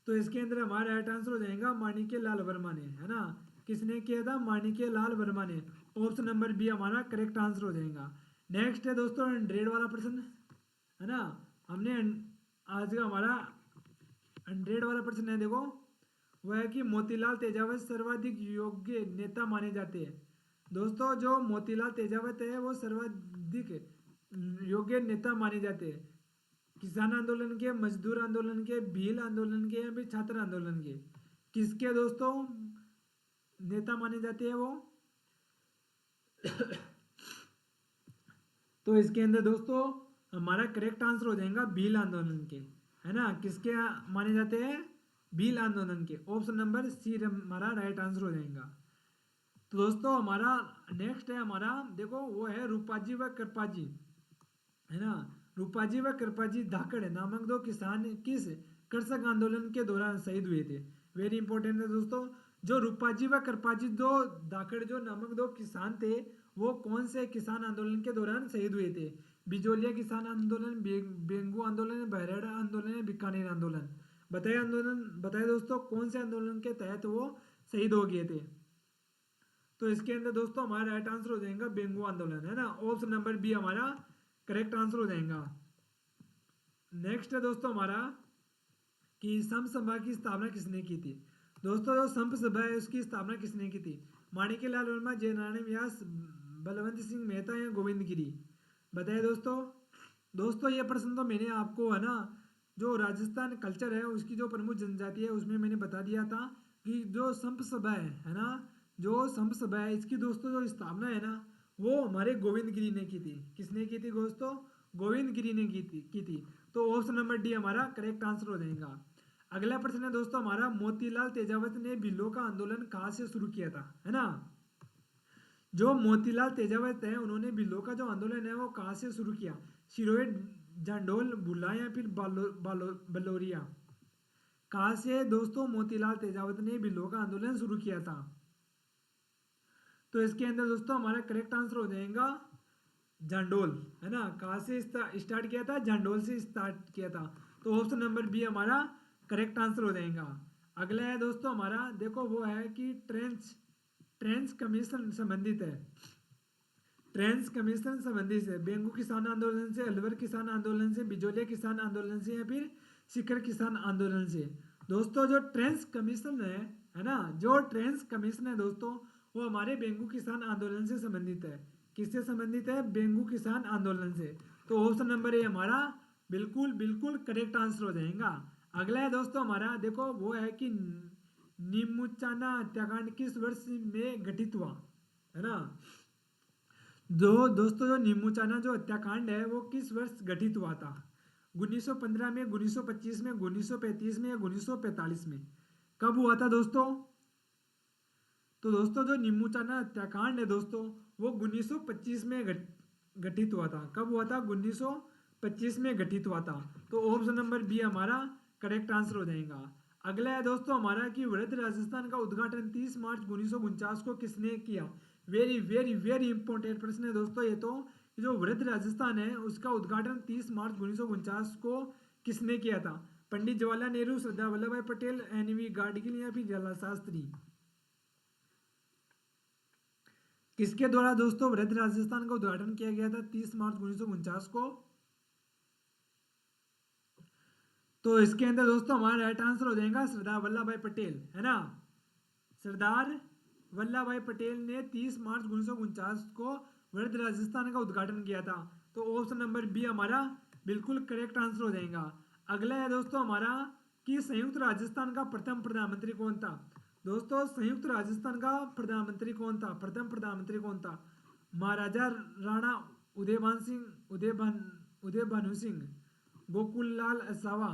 तो इसके अंदर हमारा राइट आंसर हो जाएगा माणिक्यलाल वर्मा ने, है ना। किसने किया था? माणिक्यलाल वर्मा ने। ऑप्शन नंबर बी हमारा करेक्ट आंसर हो जाएगा। नेक्स्ट है दोस्तों 100 वाला प्रश्न, है ना। हमने आज का हमारा 100 वाला प्रश्न है, देखो वह है कि मोतीलाल तेजावत सर्वाधिक योग्य नेता माने जाते हैं। दोस्तों जो मोतीलाल तेजावत है वो सर्वाधिक योग्य नेता माने जाते हैं। किसान आंदोलन के, मजदूर आंदोलन के, भील आंदोलन के या फिर छात्र आंदोलन के, किसके दोस्तों नेता माने जाते हैं वो? तो इसके अंदर दोस्तों हमारा करेक्ट आंसर हो जाएगा भील आंदोलन के, है ना। किसके माने जाते हैं? भील आंदोलन के। ऑप्शन नंबर सी हमारा राइट आंसर हो जाएगा। तो दोस्तों हमारा नेक्स्ट है हमारा, देखो वो है रूपाजी व कृपाजी, है ना। रूपाजी व कृपाजी धाकड़ नामक दो किसान किस कृषक आंदोलन के दौरान शहीद हुए थे? वेरी इंपॉर्टेंट है दोस्तों। जो रूपाजी व कृपाजी दो धाकड़ जो नामक दो किसान थे, वो कौन से किसान आंदोलन के दौरान शहीद हुए थे? बिजोलिया किसान आंदोलन, बेंगू आंदोलन, बहराड़ा आंदोलन, बीकानेर आंदोलन। बताइए आंदोलन, बताइए दोस्तों कौन से आंदोलन के तहत वो शहीद हो गए थे? तो इसके अंदर दोस्तों हमारा राइट आंसर हो जाएगा बेंगू आंदोलन, है ना। ऑप्शन नंबर बी हमारा करेक्ट आंसर हो जाएगा। नेक्स्ट है दोस्तों हमारा कि संप सभा की स्थापना किसने की थी? दोस्तों जो संप सभा है उसकी स्थापना किसने की थी? माणिक्यलाल वर्मा, जय नारायण व्यास, बलवंत सिंह मेहता या गोविंद गिरी। बताइए दोस्तों। दोस्तों ये प्रश्न तो मैंने आपको, है ना, जो राजस्थान कल्चर है उसकी जो प्रमुख जनजाति है उसमें मैंने बता दिया था कि जो संप सभा है ना, जो संप सभा है इसकी दोस्तों जो स्थापना है ना, वो हमारे गोविंद गिरी ने की थी। किसने की थी दोस्तों? गोविंद गिरी ने की थी। तो ऑप्शन नंबर डी हमारा करेक्ट आंसर हो जाएगा। अगला प्रश्न है दोस्तों हमारा, मोतीलाल तेजावत ने भिल्लों का आंदोलन कहाँ से शुरू किया था, है ना। जो मोतीलाल तेजावत है उन्होंने भिल्लों का जो आंदोलन है वो कहाँ से शुरू किया? सिरोही, जांडोल, भुल्ला या फिर बलोरिया। कहाँ से दोस्तों मोतीलाल तेजावत ने भिल्लों का आंदोलन शुरू किया था? तो इसके अंदर दोस्तों हमारा करेक्ट आंसर हो जाएगा जांडोल, है ना। कहाँ से स्टार्ट किया था? जांडोल से स्टार्ट किया था। तो ऑप्शन नंबर बी हमारा करेक्ट आंसर हो जाएगा। अगला है दोस्तों हमारा, देखो वो है कि ट्रेंच ट्रेंच कमीशन संबंधित है। ट्रेंच कमीशन संबंधित है बेंगू किसान आंदोलन से, अलवर किसान आंदोलन से, बिजोलिया किसान आंदोलन से या फिर शिखर किसान आंदोलन से। दोस्तों जो ट्रेंच कमीशन है ना, जो ट्रेंच कमीशन है दोस्तों वो हमारे बेंगू किसान आंदोलन से संबंधित है। किससे संबंधित है? बेंगू किसान आंदोलन से। तो ऑप्शन नंबर ए हमारा बिल्कुल बिल्कुल करेक्ट आंसर हो जाएगा। अगला है दोस्तों हमारा, देखो वो है कि नीमुचाना हत्याकांड किस वर्ष में घटित हुआ, है ना। जो दोस्तों जो नीमूचाना जो हत्याकांड है वो किस वर्ष घटित हुआ था? 1915 में, 1925 में, 1935 में या 1945 में? कब हुआ था दोस्तों? तो दोस्तों जो नीमूचाना हत्याकांड है दोस्तों वो 1925 में घटित हुआ था। कब हुआ था? 1925 में घटित हुआ था। तो ऑप्शन नंबर बी हमारा करेक्ट आंसर हो जाएगा। अगला है दोस्तों हमारा कि वृहद राजस्थान का उद्घाटन 30 मार्च 1949 को किसने किया? वेरी वेरी वेरी इंपॉर्टेंट प्रश्न है दोस्तों ये तो। जो वृहद राजस्थान है उसका उद्घाटन 30 मार्च 1949 को किसने किया था? पंडित जवाहरलाल नेहरू, सरदार वल्लभ भाई पटेल, एन वी गाडगिल या फिर लाला शास्त्री। किसके द्वारा दोस्तों वृहद राजस्थान का उद्घाटन किया गया था 30 मार्च 1949 को? तो इसके अंदर दोस्तों हमारा राइट आंसर हो जाएगा सरदार वल्लभ भाई पटेल, है ना। सरदार वल्लभ भाई पटेल ने 30 मार्च 1949 को वृहद राजस्थान का उद्घाटन किया था। तो ऑप्शन नंबर बी हमारा बिल्कुल करेक्ट आंसर हो जाएगा। अगला है दोस्तों हमारा कि संयुक्त राजस्थान का प्रथम प्रधानमंत्री कौन था? दोस्तों संयुक्त राजस्थान का प्रधानमंत्री कौन था? प्रथम प्रधानमंत्री कौन था? महाराजा राणा उदय भानु सिंह, गोकुललाल असावा,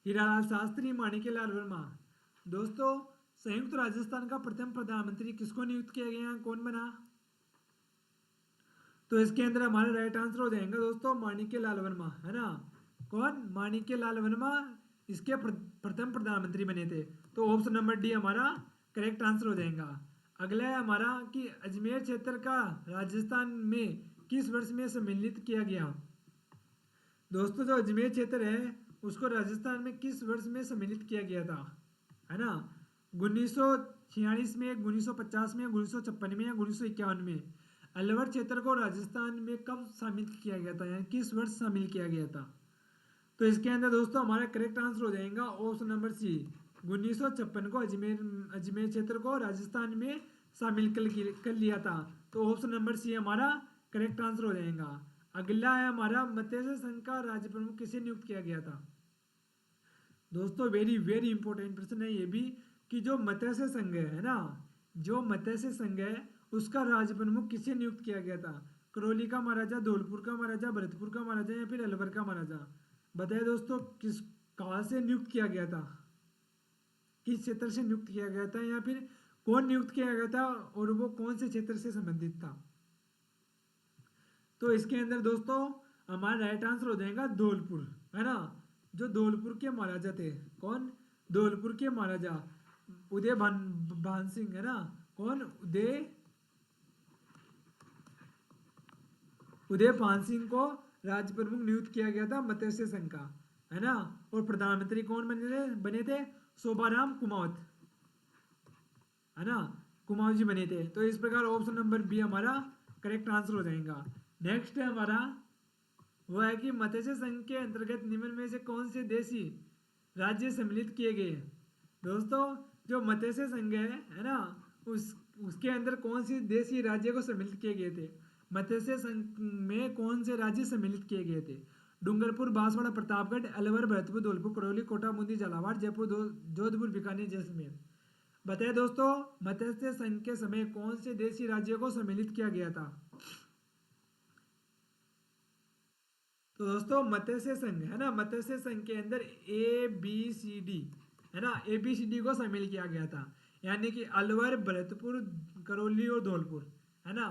हीरालाल शास्त्री, माणिक्यलाल वर्मा। दोस्तों संयुक्त राजस्थान का प्रथम प्रधानमंत्री किसको नियुक्त किया गया, कौन बना? तो इसके अंदर हमारा राइट आंसर हो जाएगा दोस्तों माणिक्यलाल वर्मा, है ना। कौन? माणिक्यलाल वर्मा इसके प्रथम प्रधानमंत्री बने थे। तो ऑप्शन नंबर डी हमारा करेक्ट आंसर हो जाएगा। अगला है हमारा कि अजमेर क्षेत्र का राजस्थान में किस वर्ष में सम्मिलित किया गया? दोस्तों जो अजमेर क्षेत्र है उसको राजस्थान में किस वर्ष में सम्मिलित किया गया था, है ना। 1946 में, 1950 में, 1956 में या 1951 में? अलवर क्षेत्र को राजस्थान में कब शामिल किया गया था, यानी किस वर्ष शामिल किया गया था? तो इसके अंदर दोस्तों हमारा करेक्ट आंसर हो जाएगा ऑप्शन नंबर सी, 1956 को अजमेर क्षेत्र को राजस्थान में शामिल कर लिया था। तो ऑप्शन नंबर सी हमारा करेक्ट आंसर हो जाएगा। अगला है हमारा मत्स्य संघ का राज्य प्रमुख किसे नियुक्त किया गया था? दोस्तों वेरी वेरी इंपॉर्टेंट प्रश्न है ये भी कि जो मत्स्य संघ है ना, जो मत्स्य संघ है उसका राज्य प्रमुख किसे नियुक्त किया गया था? करौली का महाराजा, धौलपुर का महाराजा, भरतपुर का महाराजा या फिर अलवर का महाराजा? बताइए दोस्तों किस कहाँ से नियुक्त किया गया था, किस क्षेत्र से नियुक्त किया गया था या फिर कौन नियुक्त किया गया था और वो कौन से क्षेत्र से संबंधित था? तो इसके अंदर दोस्तों हमारा राइट आंसर हो जाएगा धौलपुर, है ना। जो धौलपुर के महाराजा थे, कौन? धौलपुर के महाराजा उदय भान सिंह, है ना। कौन? उदय भान सिंह को राज्य प्रमुख नियुक्त किया गया था मत्स्य संघ का, है ना। और प्रधानमंत्री कौन बने थे? शोभाराम कुमावत, है ना। कुमावत जी बने थे। तो इस प्रकार ऑप्शन नंबर बी हमारा करेक्ट आंसर हो जाएगा। नेक्स्ट है हमारा वो है कि मत्स्य संघ के अंतर्गत निम्न में से कौन से देशी राज्य सम्मिलित किए गए? दोस्तों जो मत्स्य संघ है ना, उसके अंदर कौन सी देशी राज्य को सम्मिलित किए गए थे? मत्स्य संघ में कौन से राज्य सम्मिलित किए गए थे? डूंगरपुर, बांसवाड़ा, प्रतापगढ़, अलवर, भरतपुर, धौलपुर, करौली, कोटा, बूंदी, झालावाड़, जयपुर, जोधपुर, बीकानेर, जैसलमेर। बताइए दोस्तों मत्स्य संघ के समय कौन से देशी राज्यों को सम्मिलित किया गया था? तो दोस्तों मत्स्य संघ है ना, मत्स्य संघ के अंदर ABCD है ना, ABCD को शामिल किया गया था, यानी कि अलवर, भरतपुर, करौली और धौलपुर, है ना।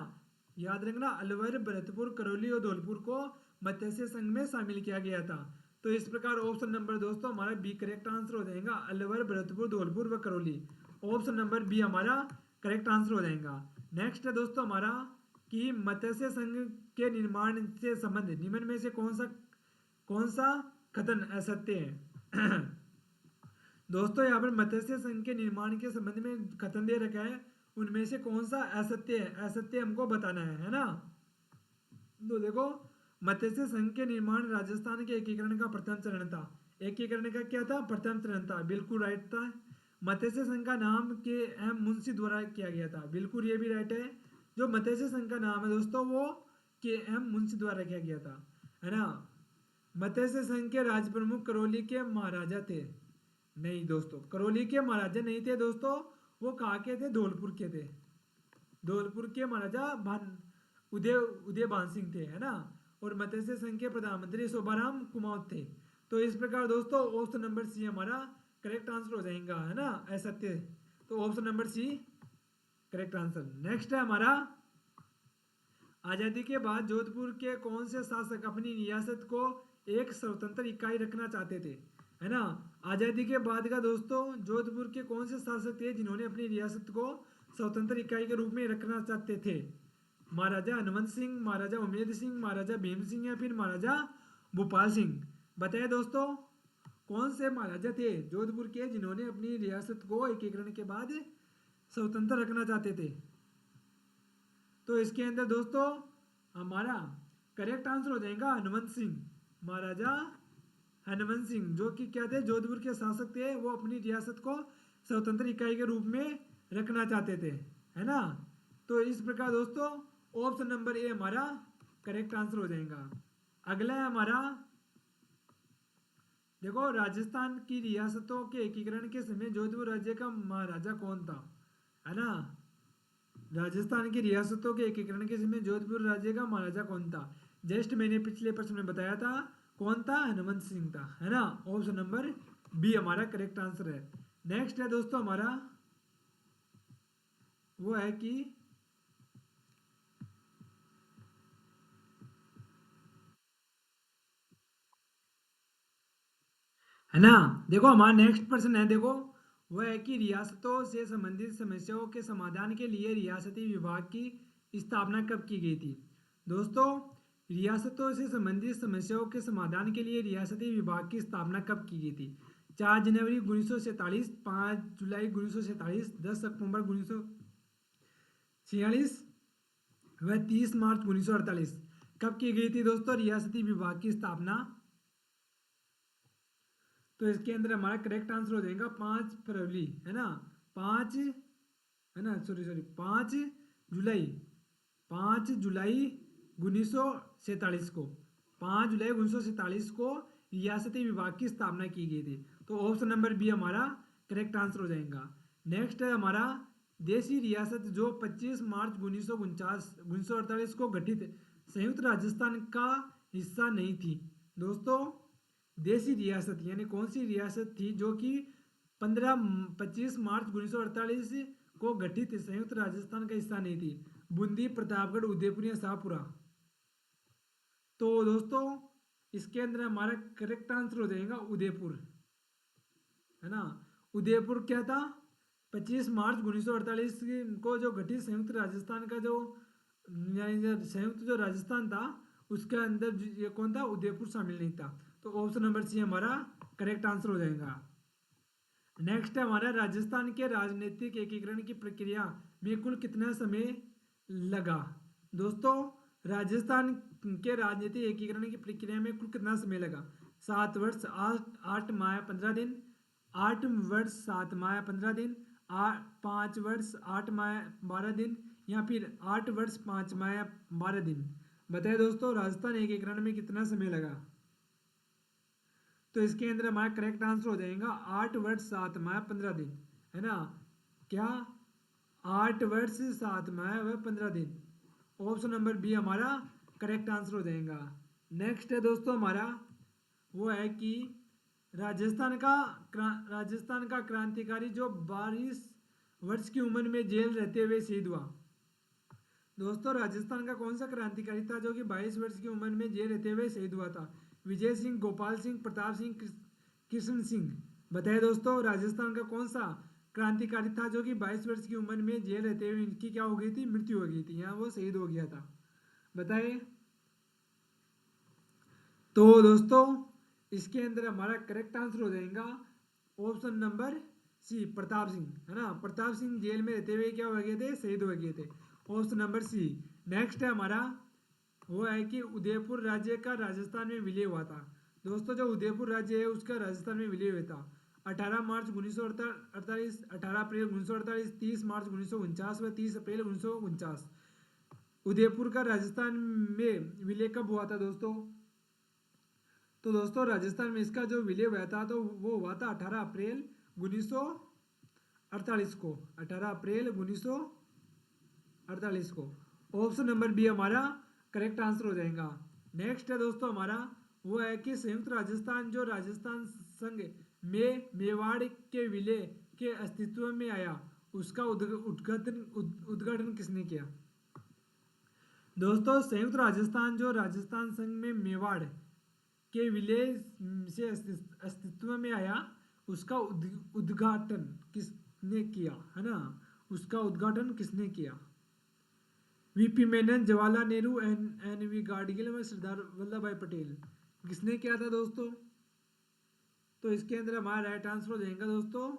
याद रखना अलवर, भरतपुर, करौली और धौलपुर को मत्स्य संघ में शामिल किया गया था। तो इस प्रकार ऑप्शन नंबर दोस्तों हमारा बी करेक्ट आंसर हो जाएगा, अलवर, भरतपुर, धौलपुर व करौली। ऑप्शन नंबर बी हमारा करेक्ट आंसर हो जाएगा। नेक्स्ट है दोस्तों हमारा कि मत्स्य संघ के निर्माण से संबंधित निम्न में से कौन सा कथन असत्य है? दोस्तों यहाँ पर मत्स्य संघ के निर्माण के संबंध में कथन दे रखा है, उनमें से कौन सा असत्य है? असत्य हमको बताना है ना। तो देखो मत्स्य संघ के निर्माण राजस्थान के एकीकरण का प्रथम चरण था। एकीकरण का क्या था? प्रथम चरण था, बिल्कुल राइट था। मत्स्य संघ का नाम के एम मुंशी द्वारा किया गया था, बिल्कुल ये भी राइट है। जो मत्स्य संघ का नाम है दोस्तों वो के एम मुंशी द्वारा किया गया था, है ना। मत्स्य संघ के राज प्रमुख करौली के महाराजा थे? नहीं दोस्तों, करौली के महाराजा नहीं थे दोस्तों, वो कहाँ के थे? धौलपुर के थे। धौलपुर के महाराजा उदय भान सिंह थे, है ना। और मत्स्य संघ के प्रधानमंत्री शोभाराम कुमावत थे। तो इस प्रकार दोस्तों ऑप्शन नंबर सी हमारा करेक्ट आंसर हो जाएगा, है ना, असत्य। तो option number C correct answer. Next है हमारा आजादी के बाद जोधपुर के कौन से शासक अपनी रियासत को एक स्वतंत्र इकाई रखना चाहते थे? है ना। आजादी के बाद का दोस्तों जोधपुर के कौन से शासक थे जिन्होंने अपनी रियासत को स्वतंत्र इकाई के रूप में रखना चाहते थे? महाराजा हनुमंत सिंह, महाराजा उमेद सिंह, महाराजा भीम सिंह या फिर महाराजा भोपाल सिंह? बताइए दोस्तों कौन से महाराजा थे जोधपुर के जिन्होंने अपनी रियासत को एकीकरण के बाद स्वतंत्र रखना चाहते थे? तो इसके अंदर दोस्तों हमारा करेक्ट आंसर हो जाएगा हनुमंत सिंह, महाराजा हनुमंत सिंह, जो कि क्या थे, जोधपुर के शासक थे। वो अपनी रियासत को स्वतंत्र इकाई के रूप में रखना चाहते थे, है ना। तो इस प्रकार दोस्तों ऑप्शन नंबर ए हमारा करेक्ट आंसर हो जाएगा। अगला है हमारा, देखो राजस्थान की रियासतों के एकीकरण के समय जोधपुर राज्य का महाराजा कौन था, है ना। राजस्थान की रियासतों के एकीकरण के समय जोधपुर राज्य का महाराजा कौन था। जस्ट मैंने पिछले प्रश्न में बताया था, कौन था, हनुमंत सिंह था, है ना। ऑप्शन नंबर बी हमारा करेक्ट आंसर है। नेक्स्ट है दोस्तों हमारा, वो है कि है ना, देखो हमारा नेक्स्ट प्रश्न है, देखो वो है कि रियासतों से संबंधित समस्याओं के समाधान के लिए रियासती विभाग की स्थापना कब की गई थी। दोस्तों रियासतों से संबंधित समस्याओं के समाधान के लिए रियासती विभाग की स्थापना कब की गई थी। 4 जनवरी 1947, 5 जुलाई 1947, 10 अक्टूबर 1946 व 30 मार्च 1948 कब की गई थी दोस्तों रियासती विभाग की स्थापना। तो इसके अंदर हमारा करेक्ट आंसर हो जाएगा 5 फरवरी, है ना, 5, है ना, सॉरी सॉरी 5 जुलाई, 5 जुलाई 1947 को, 5 जुलाई 1947 को रियासती विभाग की स्थापना की गई थी। तो ऑप्शन नंबर बी हमारा करेक्ट आंसर हो जाएगा। नेक्स्ट है हमारा, देशी रियासत जो 25 मार्च 1948 को गठित संयुक्त राजस्थान का हिस्सा नहीं थी। दोस्तों देशी रियासत यानी कौन सी रियासत थी जो कि 25 मार्च 1948 को गठित संयुक्त राजस्थान का हिस्सा नहीं थी। बूंदी, प्रतापगढ़, उदयपुर या शाहपुरा। तो दोस्तों इसके अंदर हमारा करेक्ट आंसर हो जाएगा उदयपुर, है ना। उदयपुर क्या था, 25 मार्च 1948 को जो गठित संयुक्त राजस्थान का जो संयुक्त जो राजस्थान था उसके अंदर ये कौन था, उदयपुर शामिल नहीं था। तो ऑप्शन नंबर सी हमारा करेक्ट आंसर हो जाएगा। नेक्स्ट है हमारा, राजस्थान के राजनीतिक एकीकरण की प्रक्रिया में कुल कितना समय लगा। दोस्तों राजस्थान के राजनीतिक एकीकरण की प्रक्रिया में कुल कितना समय लगा। 7 वर्ष 8 माह 15 दिन, 8 वर्ष 7 माह 15 दिन, 5 वर्ष 8 माह 12 दिन, या फिर 8 वर्ष 5 माह 12 दिन। बताइए दोस्तों राजस्थान एकीकरण में कितना समय लगा। तो इसके अंदर हमारा करेक्ट आंसर हो जाएगा 8 वर्ष 7 माह 15 दिन, है ना। क्या, 8 वर्ष 7 माह व 15 दिन। ऑप्शन नंबर बी हमारा करेक्ट आंसर हो जाएगा। नेक्स्ट है दोस्तों हमारा, वो है कि राजस्थान का क्रांतिकारी जो 22 वर्ष की उम्र में जेल रहते हुए शहीद हुआ। दोस्तों राजस्थान का कौन सा क्रांतिकारी था जो कि 22 वर्ष की उम्र में जेल रहते हुए शहीद हुआ था। विजय सिंह, गोपाल सिंह, प्रताप सिंह, कृष्ण सिंह। बताइए दोस्तों राजस्थान का कौन सा क्रांतिकारी था जो कि 22 वर्ष की उम्र में जेल रहते हुए इनकी क्या हो गई थी, मृत्यु हो गई थी, यहाँ वो शहीद हो गया था। बताइए। तो दोस्तों इसके अंदर हमारा करेक्ट आंसर हो जाएगा option number C, Pratap Singh, है ना। प्रताप सिंह जेल में रहते हुए क्या हो गए थे, शहीद हो गए थे। ऑप्शन नंबर सी। नेक्स्ट है हमारा, वो है कि उदयपुर राज्य का राजस्थान में विलय हुआ था। दोस्तों जो उदयपुर राज्य है उसका राजस्थान में विलय हुआ था 18 मार्च 1948, 18 अप्रैल 1948, 30 मार्च 1949 व 30 अप्रैल 1949। उदयपुर का राजस्थान में विलय कब हुआ था दोस्तों। तो दोस्तों राजस्थान में इसका जो विलय हुआ था तो वो हुआ था 18 अप्रैल 1948 को, 18 अप्रैल 1948 को। ऑप्शन नंबर बी हमारा करेक्ट आंसर हो जाएगा। नेक्स्ट है दोस्तों हमारा, वो है कि संयुक्त राजस्थान जो राजस्थान संघ में मेवाड़ के विलय के अस्तित्व में आया उसका उद्घाटन किसने किया। दोस्तों संयुक्त राजस्थान जो राजस्थान संघ में मेवाड़ के विलय से अस्तित्व में आया उसका उद्घाटन किसने किया, है ना। उसका उद्घाटन किसने किया। VP Menon, Jawaharlal Nehru, N V Gadgil व सरदार वल्लभ भाई पटेल। किसने किया था दोस्तों। तो इसके अंदर हमारा राइट आंसर हो जाएगा दोस्तों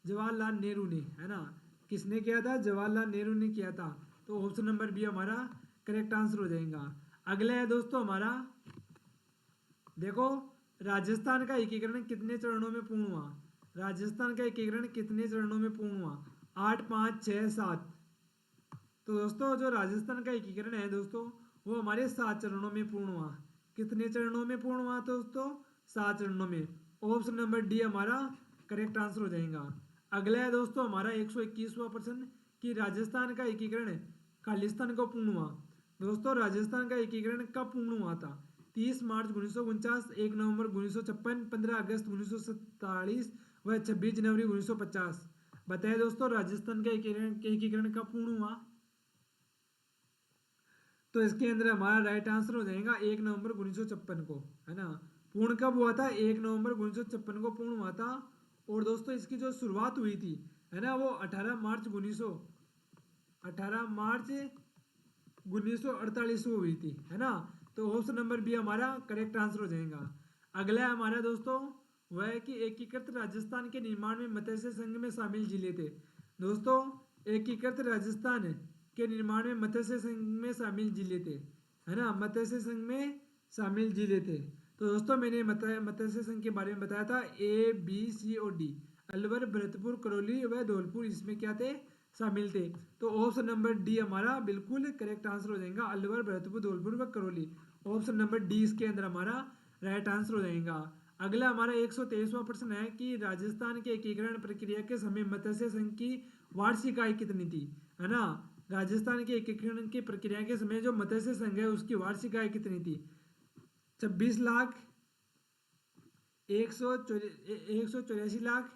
जवाहरलाल नेहरू ने, है ना। किसने किया था, जवाहरलाल नेहरू ने किया था। तो ऑप्शन नंबर बी हमारा करेक्ट आंसर हो जाएगा। अगला है दोस्तों हमारा, देखो राजस्थान का एकीकरण कितने चरणों में पूर्ण हुआ। राजस्थान का एकीकरण कितने चरणों में पूर्ण हुआ? 8, 5, 6, 7। तो दोस्तों जो राजस्थान का एकीकरण है दोस्तों वो हमारे 7 चरणों में पूर्ण हुआ। कितने चरणों में पूर्ण हुआ दोस्तों? 7 चरणों में। ऑप्शन नंबर डी हमारा करेक्ट आंसर हो जाएगा। अगला है दोस्तों हमारा 121वां प्रश्न कि राजस्थान का एकीकरण खालिस्तान को पूर्ण हुआ। दोस्तों राजस्थान का एकीकरण कब पूर्ण हुआ था? 30 मार्च 1949, 1 नवंबर 1956, 15 अगस्त 1947 व 26 जनवरी 1950। बताइए दोस्तों राजस्थान का एकीकरण कब पूर्ण हुआ? तो इसके अंदर हमारा राइट आंसर हो जाएगा 1 नवंबर 1956 को, है ना। पूर्ण कब हुआ था? 1 नवंबर 1956 को पूर्ण हुआ था। और दोस्तों इसकी जो शुरुआत हुई थी, है ना, वो 18 मार्च 1948 को हुई थी, है ना। तो ऑप्शन नंबर बी हमारा करेक्ट आंसर हो जाएगा। अगला है हमारा दोस्तों वह है कि एकीकृत राजस्थान के निर्माण में मत्स्य संघ में शामिल जिले थे। दोस्तों एकीकृत राजस्थान के निर्माण में मत्स्य संघ में शामिल जिले थे, है ना, मत्स्य संघ में शामिल जिले थे। तो दोस्तों मैंने मत्स्य संघ के बारे में बताया था A, B, C और D। अलवर, भरतपुर, करौली व धौलपुर इसमें क्या थे? शामिल थे। तो ऑप्शन नंबर डी हमारा बिल्कुल करेक्ट आंसर हो जाएगा। अलवर, भरतपुर, धौलपुर व करौली। ऑप्शन नंबर डी इसके अंदर हमारा राइट आंसर हो जाएगा। अगला हमारा 123वां प्रश्न है कि राजस्थान के एकीकरण प्रक्रिया के समय मत्स्य संघ की वार्षिक आय कितनी थी, है ना। राजस्थान के एकीकरण की प्रक्रिया के समय जो मत्स्य संघ है उसकी वार्षिक आय कितनी थी? 26 लाख, 184 लाख,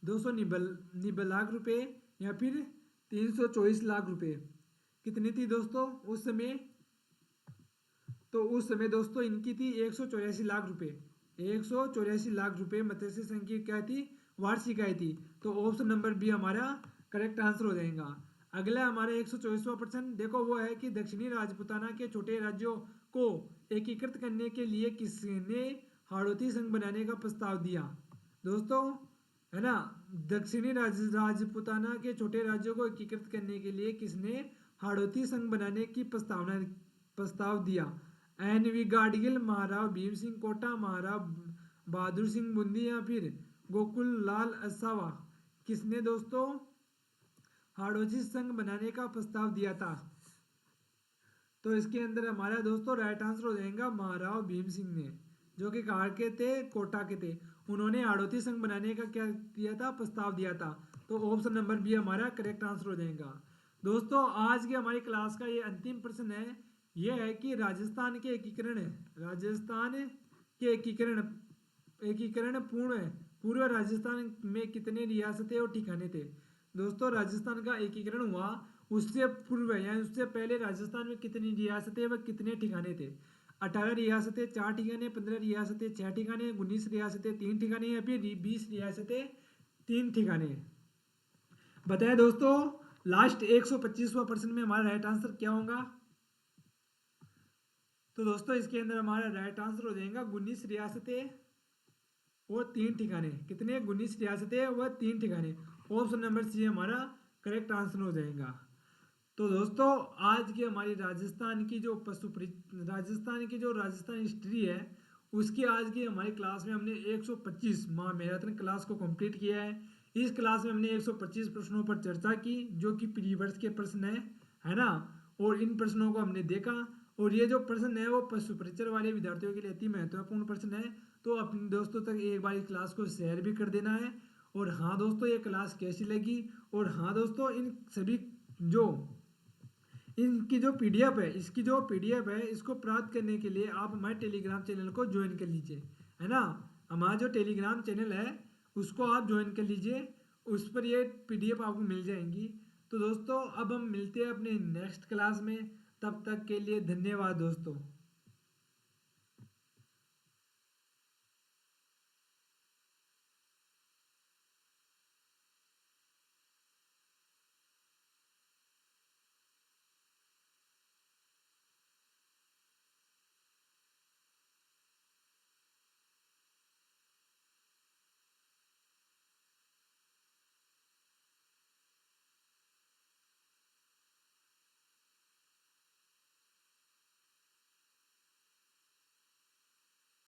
290 लाख रुपए या फिर 324 लाख रुपए। कितनी थी दोस्तों उस समय? तो उस समय दोस्तों इनकी थी 184 लाख रुपए। 184 लाख रुपए मत्स्य संघ की क्या थी? वार्षिक आय थी। तो ऑप्शन नंबर बी हमारा करेक्ट आंसर हो जाएगा। अगला हमारा 124वां प्रश्न देखो वो है कि दक्षिणी राजपूताना के छोटे राज्यों को एकीकृत करने के लिए किसने हाड़ौती संघ बनाने का प्रस्ताव दिया? दोस्तों, है ना, दक्षिणी राजपूताना के छोटे राज्यों को एकीकृत करने के लिए किसने हाड़ौती संघ बनाने की प्रस्ताव दिया? एन.वी. गाडगिल, महाराव भीम सिंह कोटा, महाराव बहादुर सिंह बुंदी या फिर गोकुल लाल असावा। किसने दोस्तों हाड़ौती संघ बनाने का प्रस्ताव दिया था? तो इसके अंदर हमारा दोस्तों राइट आंसर हो जाएगा महाराव भीम सिंह ने, जो कि कहाँ के थे? कोटा के थे। उन्होंने हाड़ौती संघ बनाने का क्या दिया था? प्रस्ताव दिया था। तो ऑप्शन नंबर बी हमारा करेक्ट आंसर हो जाएगा। दोस्तों आज की हमारी क्लास का ये अंतिम प्रश्न है, यह है कि राजस्थान के एकीकरण पूर्व राजस्थान में कितने रियासतें और ठिकाने थे? दोस्तों राजस्थान का एकीकरण हुआ उससे पूर्व यानी उससे पहले राजस्थान में कितनी रियासतें व कितने ठिकाने थे? 18 रियासतें 4 ठिकाने, 15 रियासतें 6 ठिकाने, 19 रियासतें 3 ठिकाने या फिर 20 रियासतें 3 ठिकाने। बताएं दोस्तों लास्ट 125वां प्रश्न में हमारा राइट आंसर क्या होगा? तो दोस्तों इसके अंदर हमारा राइट आंसर हो जाएगा 19 रियासतें और 3 ठिकाने। कितने? 19 रियासतें व 3 ठिकाने। ऑप्शन नंबर सी हमारा करेक्ट आंसर हो जाएगा। तो दोस्तों आज की हमारी राजस्थान की जो राजस्थान हिस्ट्री है उसकी आज की हमारी क्लास में हमने 125 मैराथन क्लास को कंप्लीट किया है। इस क्लास में हमने 125 प्रश्नों पर चर्चा की जो कि प्री वर्ष के प्रश्न है ना। और इन प्रश्नों को हमने देखा और ये जो प्रश्न है वो पशु परिचर वाले विद्यार्थियों के लिए अति महत्वपूर्ण प्रश्न है। तो अपने दोस्तों तक एक बार इस क्लास को शेयर भी कर देना है। और हाँ दोस्तों ये क्लास कैसी लगी, और हाँ दोस्तों इन सभी जो इनकी जो पीडीएफ है इसको प्राप्त करने के लिए आप हमारे टेलीग्राम चैनल को ज्वाइन कर लीजिए, है ना। हमारा जो टेलीग्राम चैनल है उसको आप ज्वाइन कर लीजिए, उस पर ये पीडीएफ आपको मिल जाएंगी। तो दोस्तों अब हम मिलते हैं अपने नेक्स्ट क्लास में, तब तक के लिए धन्यवाद दोस्तों।